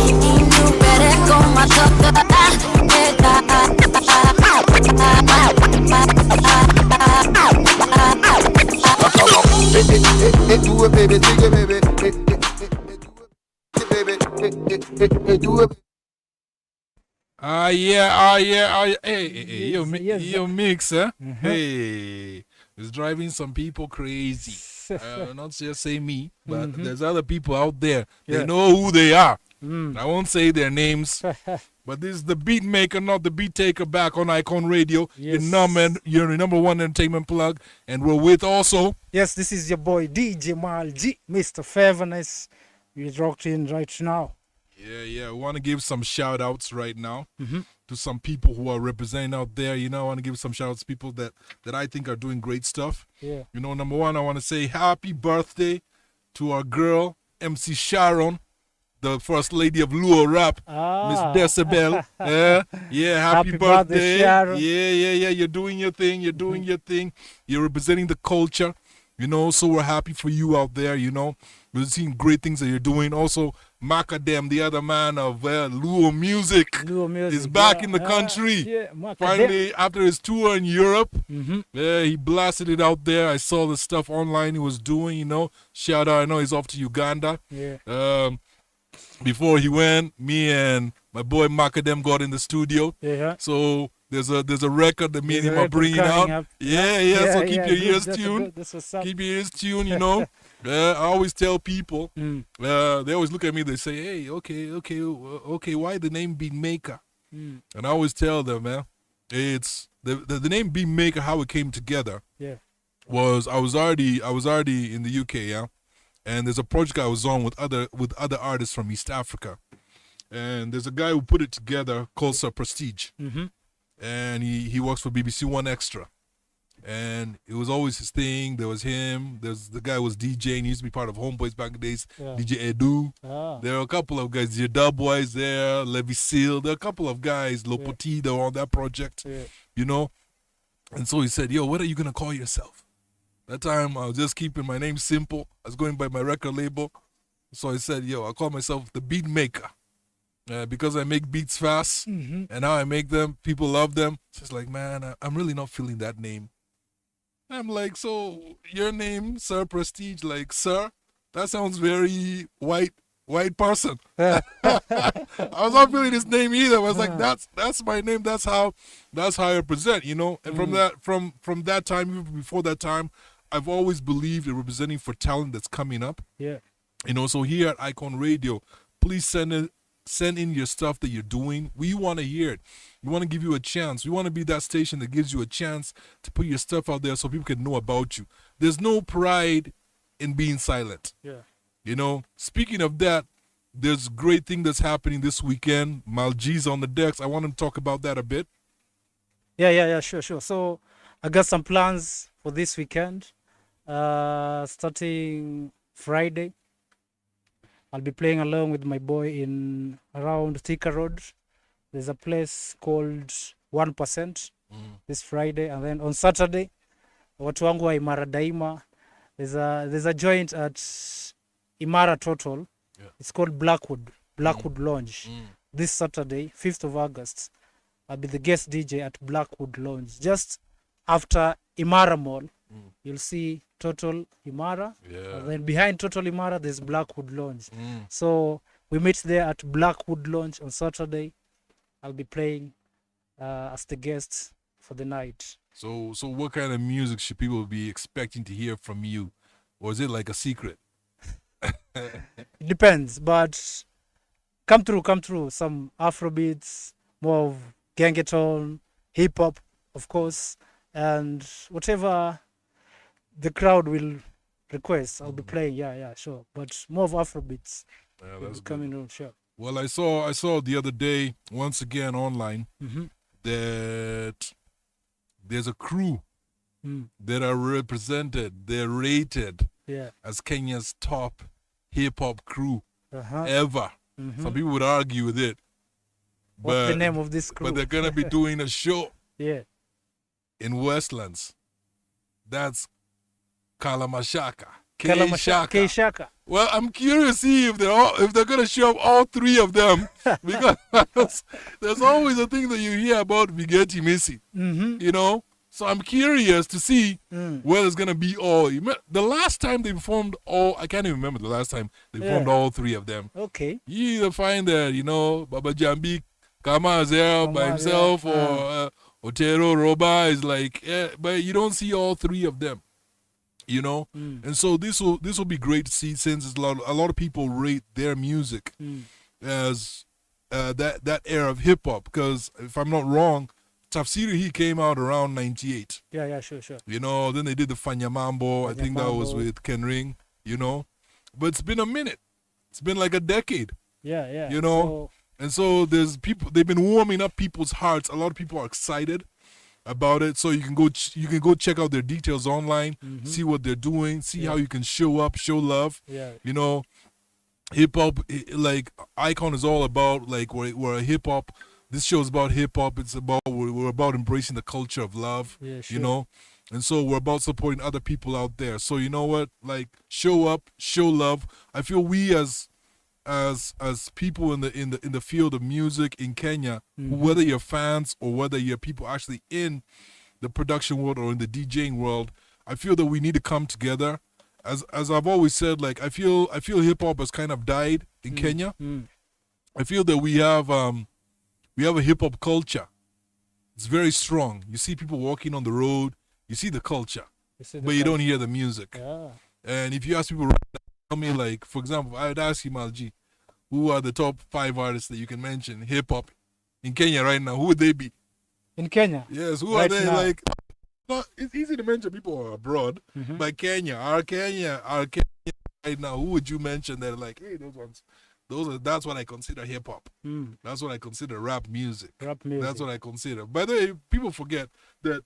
Inu pereko matoka Do it, baby, dig it, baby. Do it. Yeah. Hey, yo, mix, huh? Hey, it's driving some people crazy. Not just say me, but there's other people out there. They know who they are. I won't say their names, but this is the Beatmaker, not the Beat Taker, back on Icon Radio. Yes. Your number one entertainment plug, and we're with also. Yes, this is your boy DJ Mal G, Mr. Faverness. We rocked in right now. Yeah. We want to give some shout outs right now to some people who are representing out there. I want to give some shout outs to people that I think are doing great stuff. Yeah. Number one, I want to say happy birthday to our girl, MC Sharon, the first lady of Luo Rap, Miss Decibel. Happy birthday. Sharon. Yeah. You're doing your thing. You're representing the culture. So we're happy for you out there. We're seeing great things that you're doing. Also, Macadam, the other man of Luo Music, is back in the country. Finally, after his tour in Europe, he blasted it out there. I saw the stuff online he was doing. Shout out. I know he's off to Uganda. Yeah. Before he went, me and my boy Macadam got in the studio. Yeah. So there's a record that me and him are bringing out. Yeah. So keep your ears tuned. Keep your ears tuned. I always tell people. They always look at me. They say, "Hey, okay. Why the name Beatmekah?" And I always tell them, man, it's the name Beatmekah. How it came together. Yeah. Was I was already in the UK, yeah. And there's a project I was on with other artists from East Africa. And there's a guy who put it together called Sir Prestige. And he works for BBC One Extra. And it was always his thing. There was him. There's the guy who was DJing. He used to be part of Homeboys back in the days. Yeah. DJ Edu. There are a couple of guys. Your Dub Boys there. Levi Seal. There are a couple of guys. Lopoti, they were on that project. you know. And so he said, yo, what are you gonna call yourself? That time I was just keeping my name simple. I was going by my record label. So I said, yo, I call myself the Beatmekah. Because I make beats fast, and how I make them, people love them. So it's like, man, I'm really not feeling that name. I'm like, so your name, Sir Prestige, like, sir, that sounds very white person. I was not feeling his name either. I was like, that's my name. That's how I present, you know. And from that time, even before that time, I've always believed in representing for talent that's coming up. Yeah. You know, so here at Icon Radio, please send in your stuff that you're doing. We want to hear it. We want to give you a chance. We want to be that station that gives you a chance to put your stuff out there so people can know about you. There's no pride in being silent. Yeah. You know, speaking of that, there's a great thing that's happening this weekend. Malg's on the decks. I want to talk about that a bit. Yeah, sure. So I got some plans for this weekend. Starting Friday, I'll be playing along with my boy in around Thika Road. There's a place called 1% this Friday, and then on Saturday, watu wangu wa Imara Daima, there's a joint at Imara Total. Yeah. It's called Blackwood Lounge. This Saturday, 5th of August, I'll be the guest DJ at Blackwood Lounge. Just after Imara Mall, you'll see Total Imara. Yeah. And then behind Total Imara, there's Blackwood Lounge. So we meet there at Blackwood Lounge on Saturday. I'll be playing as the guest for the night. So what kind of music should people be expecting to hear from you? Or is it like a secret? It depends, but come through. Some Afrobeats, more of gangeton, hip hop, of course, and whatever the crowd will request, I'll be playing. Yeah, sure. But more of Afrobeats. Yeah, will that's be coming on, sure. Well, I saw the other day, once again online, that there's a crew that are represented, they're rated as Kenya's top hip-hop crew ever. Some people would argue with it. What's the name of this crew? But they're going to be doing a show in Westlands. That's Kalamashaka. K-Shaka. Well, I'm curious to see if they're gonna show up all three of them, because there's always a thing that you hear about Vigeti Missy, you know. So I'm curious to see whether it's gonna be all. The last time they performed all, I can't even remember the last time they performed all three of them. Okay. You either find that, you know, Baba Jambi Kama is there by himself, or Otero Roba is like, but you don't see all three of them. You know, and so this will be great to see, since a lot of people rate their music as that era of hip hop. Because if I'm not wrong, Tafsiri he came out around 98. Yeah, sure. You know, then they did the Fanya Mambo. I think that was with Ken Ring. You know, but it's been a minute. It's been like a decade. Yeah. You know, and so there's people. They've been warming up people's hearts. A lot of people are excited about it, so you can go check out their details online, see what they're doing, see how you can show up, show love. You know, hip hop, like Icon is all about, like, we're a hip hop. This show is about hip hop. It's about we're about embracing the culture of love. You know, and so we're about supporting other people out there. So you know what, like, show up, show love. I feel we as people in the field of music in Kenya, whether you're fans or whether you're people actually in the production world or in the DJing world, I feel that we need to come together. As I've always said, like, I feel hip hop has kind of died in Kenya. I feel that we have a hip hop culture. It's very strong. You see people walking on the road, you see the culture, but you don't hear the music. And if you ask people right now, tell me, like, for example, I'd ask you, Malji, who are the top 5 artists that you can mention hip hop in Kenya right now? Who would they be? In Kenya? Yes, who are they? Now. Like, no, it's easy to mention people who are abroad, but Kenya right now, who would you mention that are like, hey, that's what I consider hip hop. That's what I consider rap music. That's what I consider. By the way, people forget that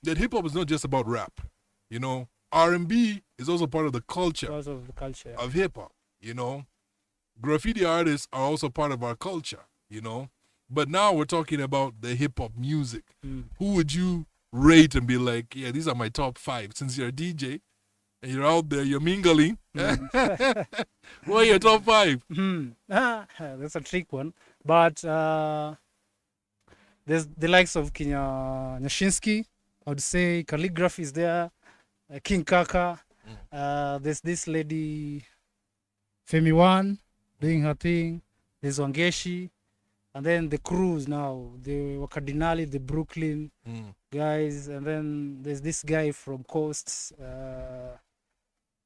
hip hop is not just about rap. You know, R&B is also part of the culture of hip hop. You know, graffiti artists are also part of our culture. You know, But now we're talking about the hip hop music. Who would you rate and be like, yeah, these are my top 5? Since you're a DJ and you're out there, you're mingling. What are your top 5? That's a trick one. But there's the likes of Kinya Nyashinsky. I would say Calligraphy is there. King Kaka. There's this lady, Femi One, doing her thing. There's Wangeshi. And then the crews now, the Wakadinali, the Brooklyn guys. And then there's this guy from Coast.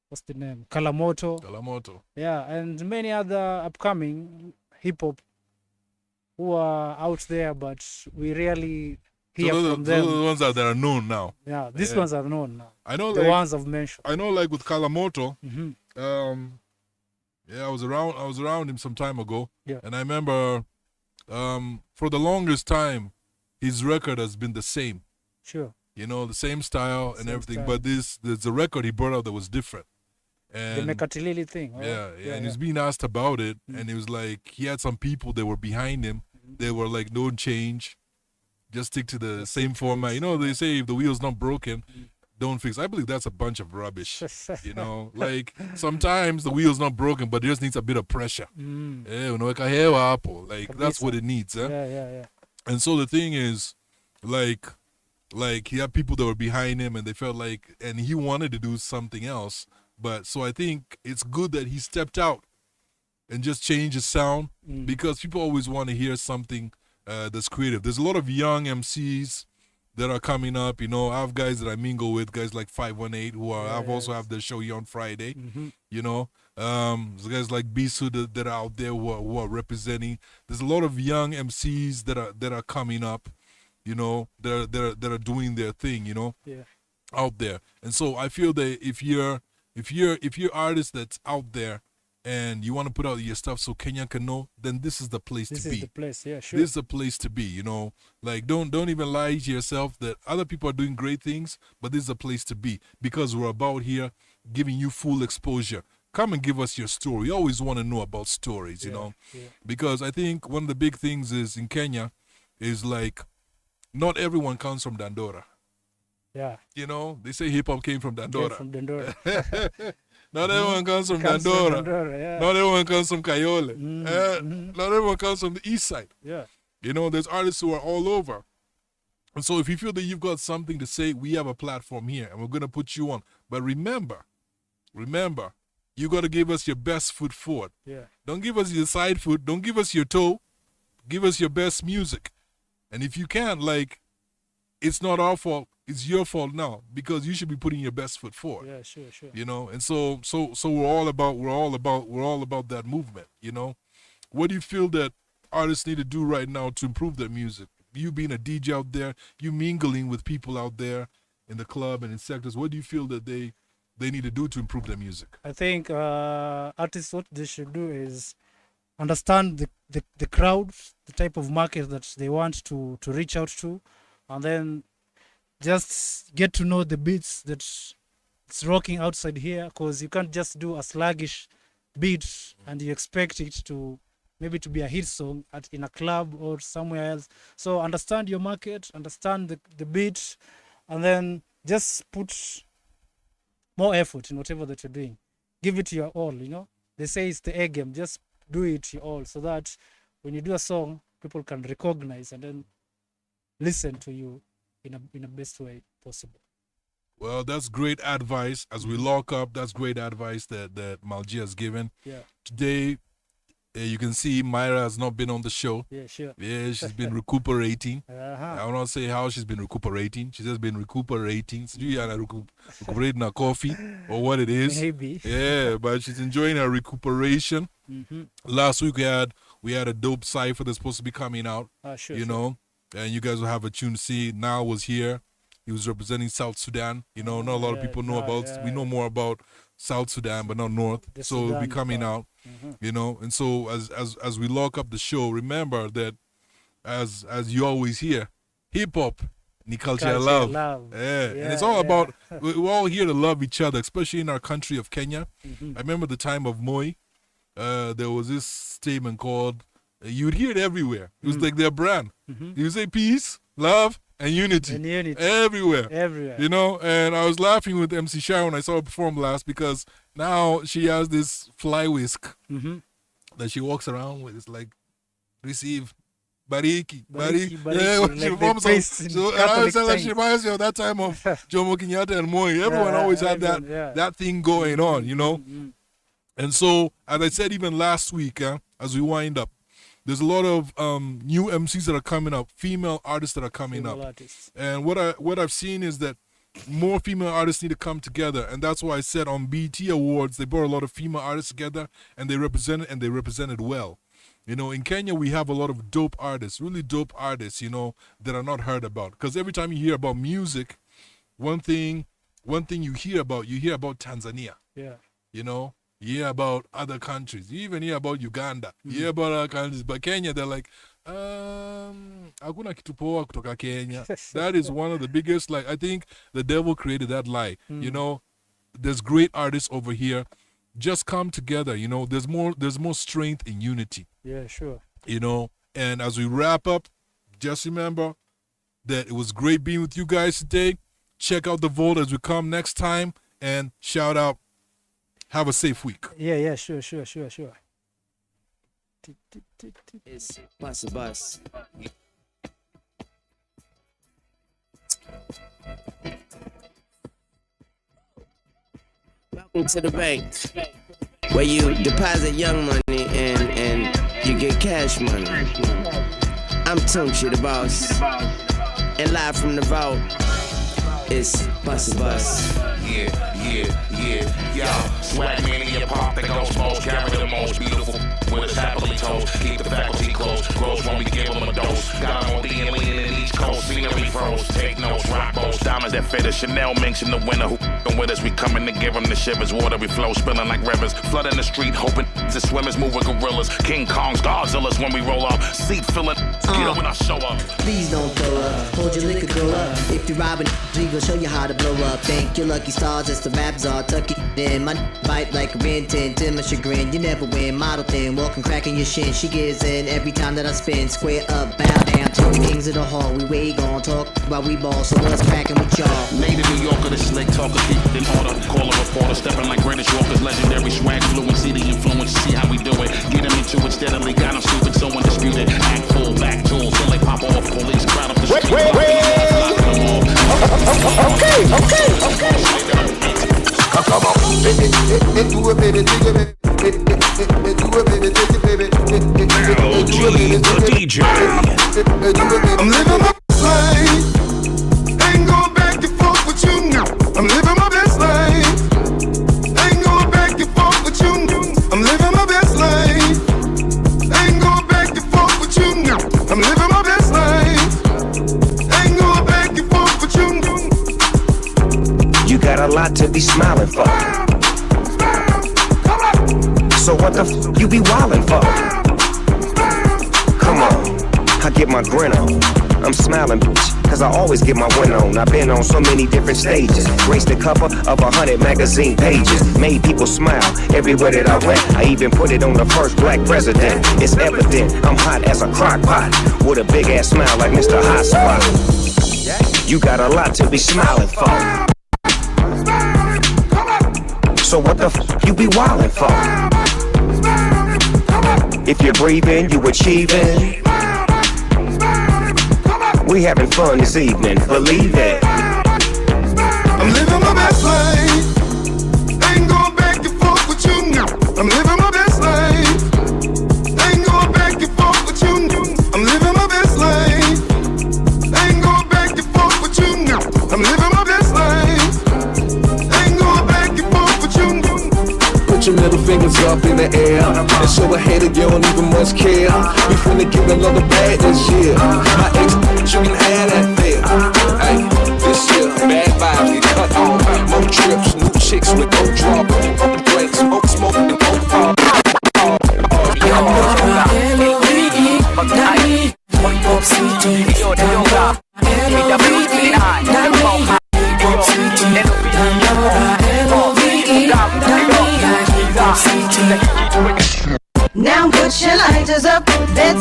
What's the name? Kalamoto. Yeah, and many other upcoming hip-hop who are out there, but we rarely hear from them. Those are the ones that are known now. Yeah, these ones are known now. I know the like, ones I've mentioned. I know, like with Kalamoto. Yeah, I was around him some time ago. Yeah. And I remember, for the longest time, his record has been the same. Sure. You know, the same style and Same everything. style. But there's a record he brought out that was different. And The Mekatilili thing. Right? yeah, and he's being asked about it, and it was like he had some people that were behind him. They were like, "Don't change, just stick to the same format." You know, they say if the wheel's not broken, don't fix. I believe that's a bunch of rubbish. You know, like sometimes the wheel's not broken, but it just needs a bit of pressure. Like that's what it needs. Yeah. And so the thing is, like he had people that were behind him, and they felt like, and he wanted to do something else. But so I think it's good that he stepped out and just changed his sound, because people always want to hear something that's creative. There's a lot of young MCs that are coming up. You know, I have guys that I mingle with, guys like 518 who are. I've also have their show here on Friday. You know, there's guys like Bisu that are out there who are representing. There's a lot of young MCs that are coming up. You know, that are doing their thing. You know, out there. And so I feel that if you're artist that's out there and you want to put out your stuff so Kenya can know, then this is the place to be. This is the place, yeah, sure. This is the place to be, you know. Like don't even lie to yourself that other people are doing great things, but this is the place to be, because we're about here giving you full exposure. Come and give us your story. We always want to know about stories, you know. Because I think one of the big things is in Kenya is like not everyone comes from Dandora. Yeah. You know, they say hip hop came from Dandora. Not everyone comes from Comes from Dandora. Dandora, yeah. Not everyone comes from Kayole. Not everyone comes from the east side. Yeah. You know, there's artists who are all over. And so if you feel that you've got something to say, we have a platform here and we're going to put you on. But remember, you got to give us your best foot forward. Yeah. Don't give us your side foot. Don't give us your toe. Give us your best music. And if you can't, like, it's not our fault. It's your fault now, because you should be putting your best foot forward. Yeah, sure. You know, and so we're all about that movement. You know, what do you feel that artists need to do right now to improve their music? You being a DJ out there, you mingling with people out there in the club and in sectors. What do you feel that they need to do to improve their music? I think artists, what they should do is understand the crowd, the type of market that they want to reach out to, and then just get to know the beats that's rocking outside here, because you can't just do a sluggish beat and you expect it to maybe to be a hit song in a club or somewhere else. So understand your market, understand the beat, and then just put more effort in whatever that you're doing. Give it your all, you know. They say it's the A game. Just do it your all, so that when you do a song, people can recognize and then listen to you in a best way possible. Well, that's great advice. As we lock up, that's great advice that Malji has given. Yeah. Today, you can see Myra has not been on the show. Yeah, sure. Yeah, she's been recuperating. Uh-huh. I will not say how she's been recuperating. She's just been recuperating. So you are recuperating her coffee or what it is. Maybe. Yeah, but she's enjoying her recuperation. Mm-hmm. Last week we had a dope cypher that's supposed to be coming out. Sure. You know, and you guys will have a tune to see. Now was here. He was representing South Sudan. You know, not a lot of people know about. We know more about South Sudan, but not North. So it'll be coming out. Mm-hmm. You know, and so as we lock up the show, remember that as you always hear, hip hop, ni culture love. Yeah, and it's all about. We're all here to love each other, especially in our country of Kenya. Mm-hmm. I remember the time of Moi. There was this statement called You'd hear it everywhere. It was like their brand. You say peace, love, and unity. Everywhere. You know, and I was laughing with MC Shah when I saw her perform last because now she has this fly whisk that she walks around with. It's like, receive. Bariki. Yeah, when she performs. So and I was like, she reminds me of that time of Jomo Kenyatta and Moi. Everyone always had that thing going on, you know. And so, as I said even last week, as we wind up, there's a lot of new MCs that are coming up, female artists that are coming up. And what I've seen is that more female artists need to come together, and that's why I said on BT Awards they brought a lot of female artists together, and they represented well. You know, in Kenya we have a lot of dope artists, really dope artists, you know, that are not heard about. Because every time you hear about music, one thing you hear about Tanzania. Yeah. You know, you hear about other countries. You even hear about Uganda. You hear about other countries. But Kenya, they're like, hakuna kitu poa kutoka Kenya. That is one of the biggest, like, I think the devil created that lie. You know, there's great artists over here. Just come together, you know, there's more strength in unity. Yeah, sure. You know, and as we wrap up, just remember that it was great being with you guys today. Check out the vote as we come next time, and shout out. Have a safe week. Yeah, sure. It's bus. Welcome to the bank, where you deposit young money and you get cash money. I'm Tunchi, the boss, and live from the vault, it's Bus. Yeah, swag man in your pop that goes most, carry the most beautiful with us happily toast. Keep the faculty close, grows when we give them a dose. Got them on the and lean in each coast, scenery froze. Take notes, rock boats, diamonds that fit us. Chanel minks in the winter, who with us? We coming to give them the shivers. Water we flow, spilling like rivers. Flooding the street, hoping the swimmers move with gorillas. King Kongs, Godzillas when we roll up. Seat filling, get up when I show up. Please don't throw up, hold your liquor, grow up. If you're robbing, we gon' show you how to blow up. Thank your lucky stars, it's the rap czar. Tuck it in, my bite like a Ren 10 to my chagrin. You never win, model thin, walking cracking your shin. She gives in every time that I spin. Square up, bow down to the kings of the hall. We way gon' talk while we ball, so what's cracking with y'all? Native New Yorker, the slick talker, keep it in order. Call a reporter, stepping like Greenwich Walker's legendary swag fluency, the influence, see how we do it. Get him into it steadily, got him stupid, so undisputed. Act full, back tools, till they pop off. Police crowd up the street. Okay. Come on, do a baby, do a baby, DJ. I'm living my best life. Ain't going back and forth with you now. I'm living my best life. Ain't going back and forth with you now. I'm living my best life. Ain't going back and forth with you now. I'm living my best life. Ain't going back and forth with you now. You got a lot to be smiling for. So what the f you be wildin' for? Come on, I get my grin on. I'm smiling, bitch, cause I always get my win on. I've been on so many different stages. Graced the cover of 100 magazine pages. Made people smile everywhere that I went. I even put it on the first black president. It's evident I'm hot as a crock pot, with a big ass smile like Mr. Hot Spot. You got a lot to be smiling for. So what the f you be wildin' for? If you're breathing, you achieving. We having fun this evening, believe it. I'm living my best life. Ain't going back and forth with you now. I'm living my best life. Ain't going back and forth with you now. I'm living my best life. Ain't going back and forth with you now. I'm living my best life. Ain't going back and forth with you now. Put your middle fingers up in the air and show a hater you don't even much care. We finna give another bad this year. My ex, you can have that there. Hey, this year, bad vibes get cut off. More trips, new chicks with no drop. Open drinks, smoke and pop. Now put your lighters up, let's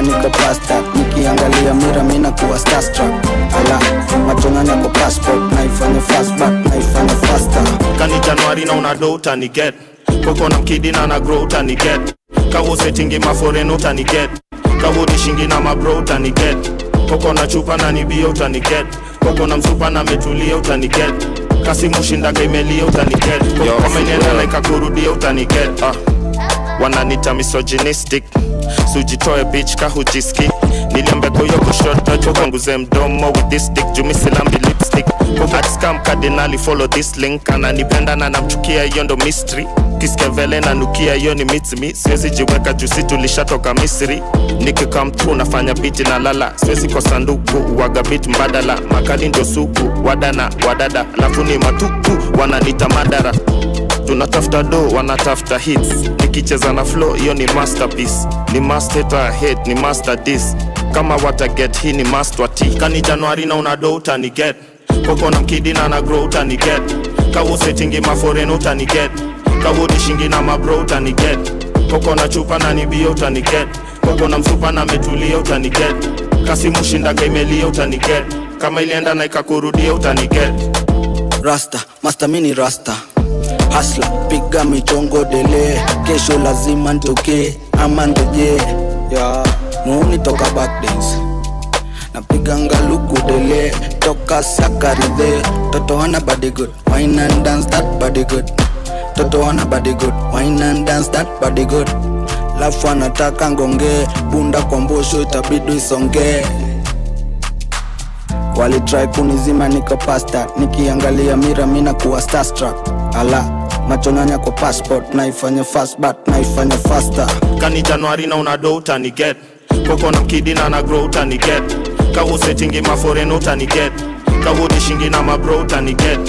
nzima niko pasta. Nikiangalia mira mina kuwa starstruck. Ala, machonanya kwa passport. Naifanya fastback, naifanya faster. Kani Januari na unado utani get. Koko na mkidi na na grow utani get. Kawo settingi maforeno utani get. Kawo dishingi na mabro utani get. Koko na chupa na nibio utani get. Koko na msupa na metulia utani get. Kasi mushindaga imelia utani get. Koko menena na ikakurudia utani get. Wananita misogynistic. Sujitoe bitch kahujiski. Niliambe koyo kushoto choka nguze mdomo with this stick. Jumisilambi lipstick. At scam cardinali follow this link. Ananipenda na namchukia hiyo ndo mystery. Kiskevele na nukia hiyo ni mitsimi. Siwezi jiweka jusi tulishatoka Misri. Niki come through nafanya biti na lala. Siwezi kwa sanduku waga beat mbadala. Makali ndo suku wadana wadada. Alafu ni matuku wananita madara. Tunatafuta do wanatafuta hits. Nikicheza na flow hiyo ni masterpiece. Ni master hit ni master diss. Kama wata get hii ni master T. Kani Januari na unado utani get. Koko na mkidi na na grow utani get. Kawo settingi maforeno utani get. Kawo dishingi na mabro utani get. Koko na chupa na nibio utani get. Koko na msupa na metulia utani get. Kasi mushindaga imelia utani get. Kama ilienda na ikakurudia utani get. Rasta, master mini rasta. Hustler, piga michongo dele. Kesho lazima ntoke, ama ndoje. Yeah, muuni toka back days. Napiga ngaluku dele. Toka sakaride. Toto wana body good, wine and dance that body good. Toto wana body good, wine and dance that body good. Lafu anataka ngonge, bunda kwa mbosho itabidi isonge. Wali try kunizima niko pasta. Nikiangalia mira mina kuwa starstruck. Ala, machonanya kwa passport. Naifanya fastback, naifanya faster. Kani Januari na unado utani get. Koko na mkidi na na grow utani get. Kawo settingi maforeno utani get. Kawo dishingi na mabro utani get.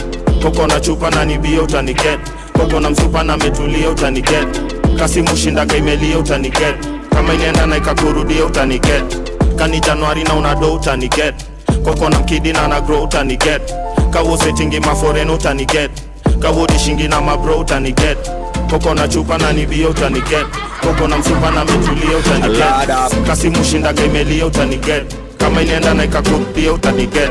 Koko na chupa na nibio utani get. Koko na msupa na metulia utani get. Kasi mushindaga imelia utani get. Kama ilienda na ikakurudia utani get. Kani Januari na unado utani get. Koko na mkidi na na grow utani get. Kawo settingi maforeno utani get. Kawo dishingi na mabro utani get. Koko na chupa na nibio utani get. Koko na msupa na metulia utani get. Kasi mushindaga imelia utani get. Kama ilienda na ikakurudia utani get.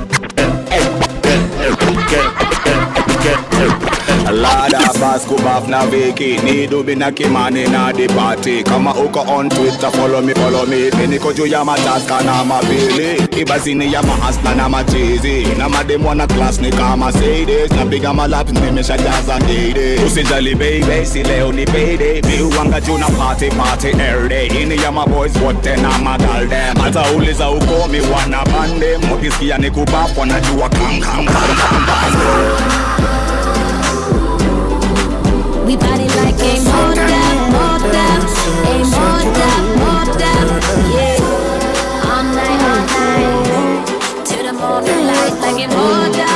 A lot of us go back na vacate. Need to be na kimani na the party. Kama uko on Twitter, follow me. Niko juu ya mataska na mapili. Ibazini ya mahasla na machizi. Na madem wana class ni kama Mercedes. Na biga malap nimesha jaza ngide. Usijali baby, si leo ni payday. Mi uwanga juu na party every day. Ini ya my boys wote na madal dem. Hata uliza uko mi wana bande. Mokisikia ni kubap wanajua kam. We party like a moda, yeah. All night, to the morning light like a moda.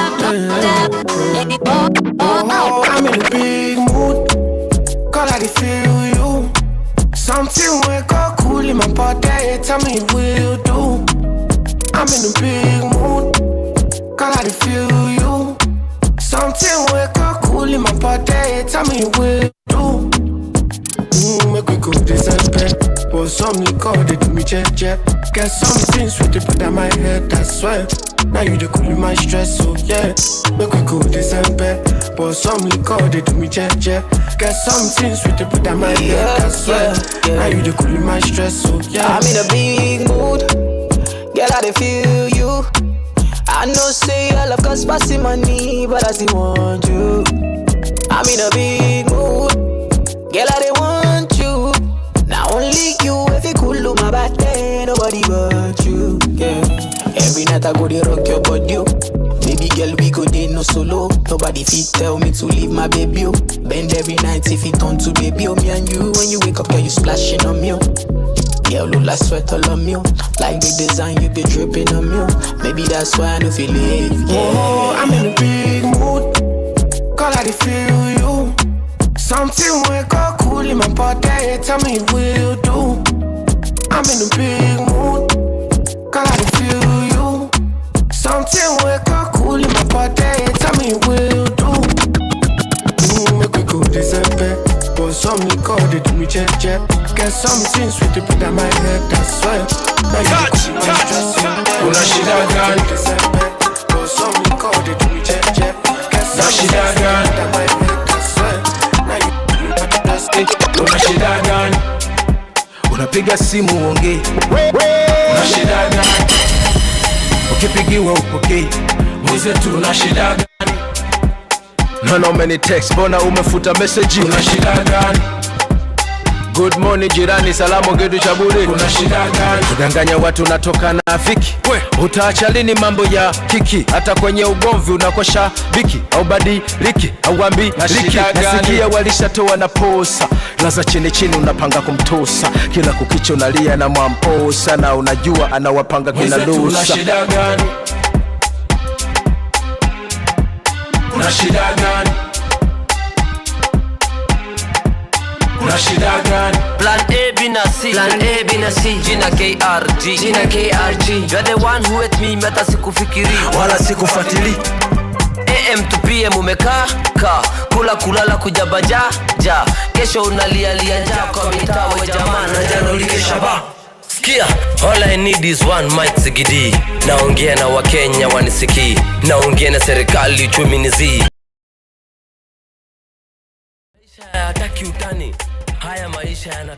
I'm in a big mood, cause I feel you. Something wake up cool in my body, tell me will do. I'm in a big mood, cause I feel you. Something wake up cool in my body, tell me will do. Make we go disappear. Pour some liquor, they do me check. Get something sweet, they put on my head, that's why. Now you the cool in my stress, so yeah. Make we go disappear. Pour some liquor, they do me check. Get something sweet, they put on my head, that's why. Now you the cool in my stress, so yeah. I'm in a big mood, girl, I dey feel you. I know say I love cause passing money, but I still want you. I'm in a big mood, girl, I dey want you. Now only you, if you cool on my body, nobody but you, yeah. Every night I go dey rock your body, baby girl, we go dey no solo. Nobody fit tell me to leave my baby, bend every night if it turn to baby, me and you. When you wake up, girl, you splashing on me, girl, look like sweat all on me. Like the design, you be dripping on me. Maybe that's why I don't feel it, yeah. Oh, I'm in a big mood, cause I feel you. Something wake up cool in my body, tell me will do. I'm in a big mood, cause I feel you. Something wake up cool in my body, tell me will do. Make we go disappear. Pour some liquor, they do me check. Get something sweet, they put on my head, that's why. Una shida gani? Na shida gani? Una shida gani? Unapiga simu uongee. Una shida gani? Ukipigiwa upokee. Mwize tu una shida gani? None many text, bona umefuta message. Una shida gani? Good morning jirani, salamu gedu chaburi. Kuna shida gani? Kudanganya watu unatoka na afiki. Utaacha lini mambo ya kiki? Hata kwenye ugomvi unakosha biki. Au badiliki, au ambi liki. Nasikia walishatoa na posa. Laza chini chini unapanga kumtosa. Kila kukicho unalia na mwamposa. Na unajua anawapanga kina lusa. Una shida gani? Una shida gani? Una shida gani? Plan A, B na C. Plan A, B na C. Jina KRG. Jina KRG. You're the one who hate me, meta sikufikiri wala sikufuatili. AM to PM umekaa ka kula kulala kujabaja ja kesho unalia lia ja kwa mitawe jamaa na jana ulikesha ba. Sikia, all I need is one mic zigidi. Naongea na Wakenya wanisikii. Naongea na serikali uchumi nizi. Maisha hayataki utani. Haya maisha yana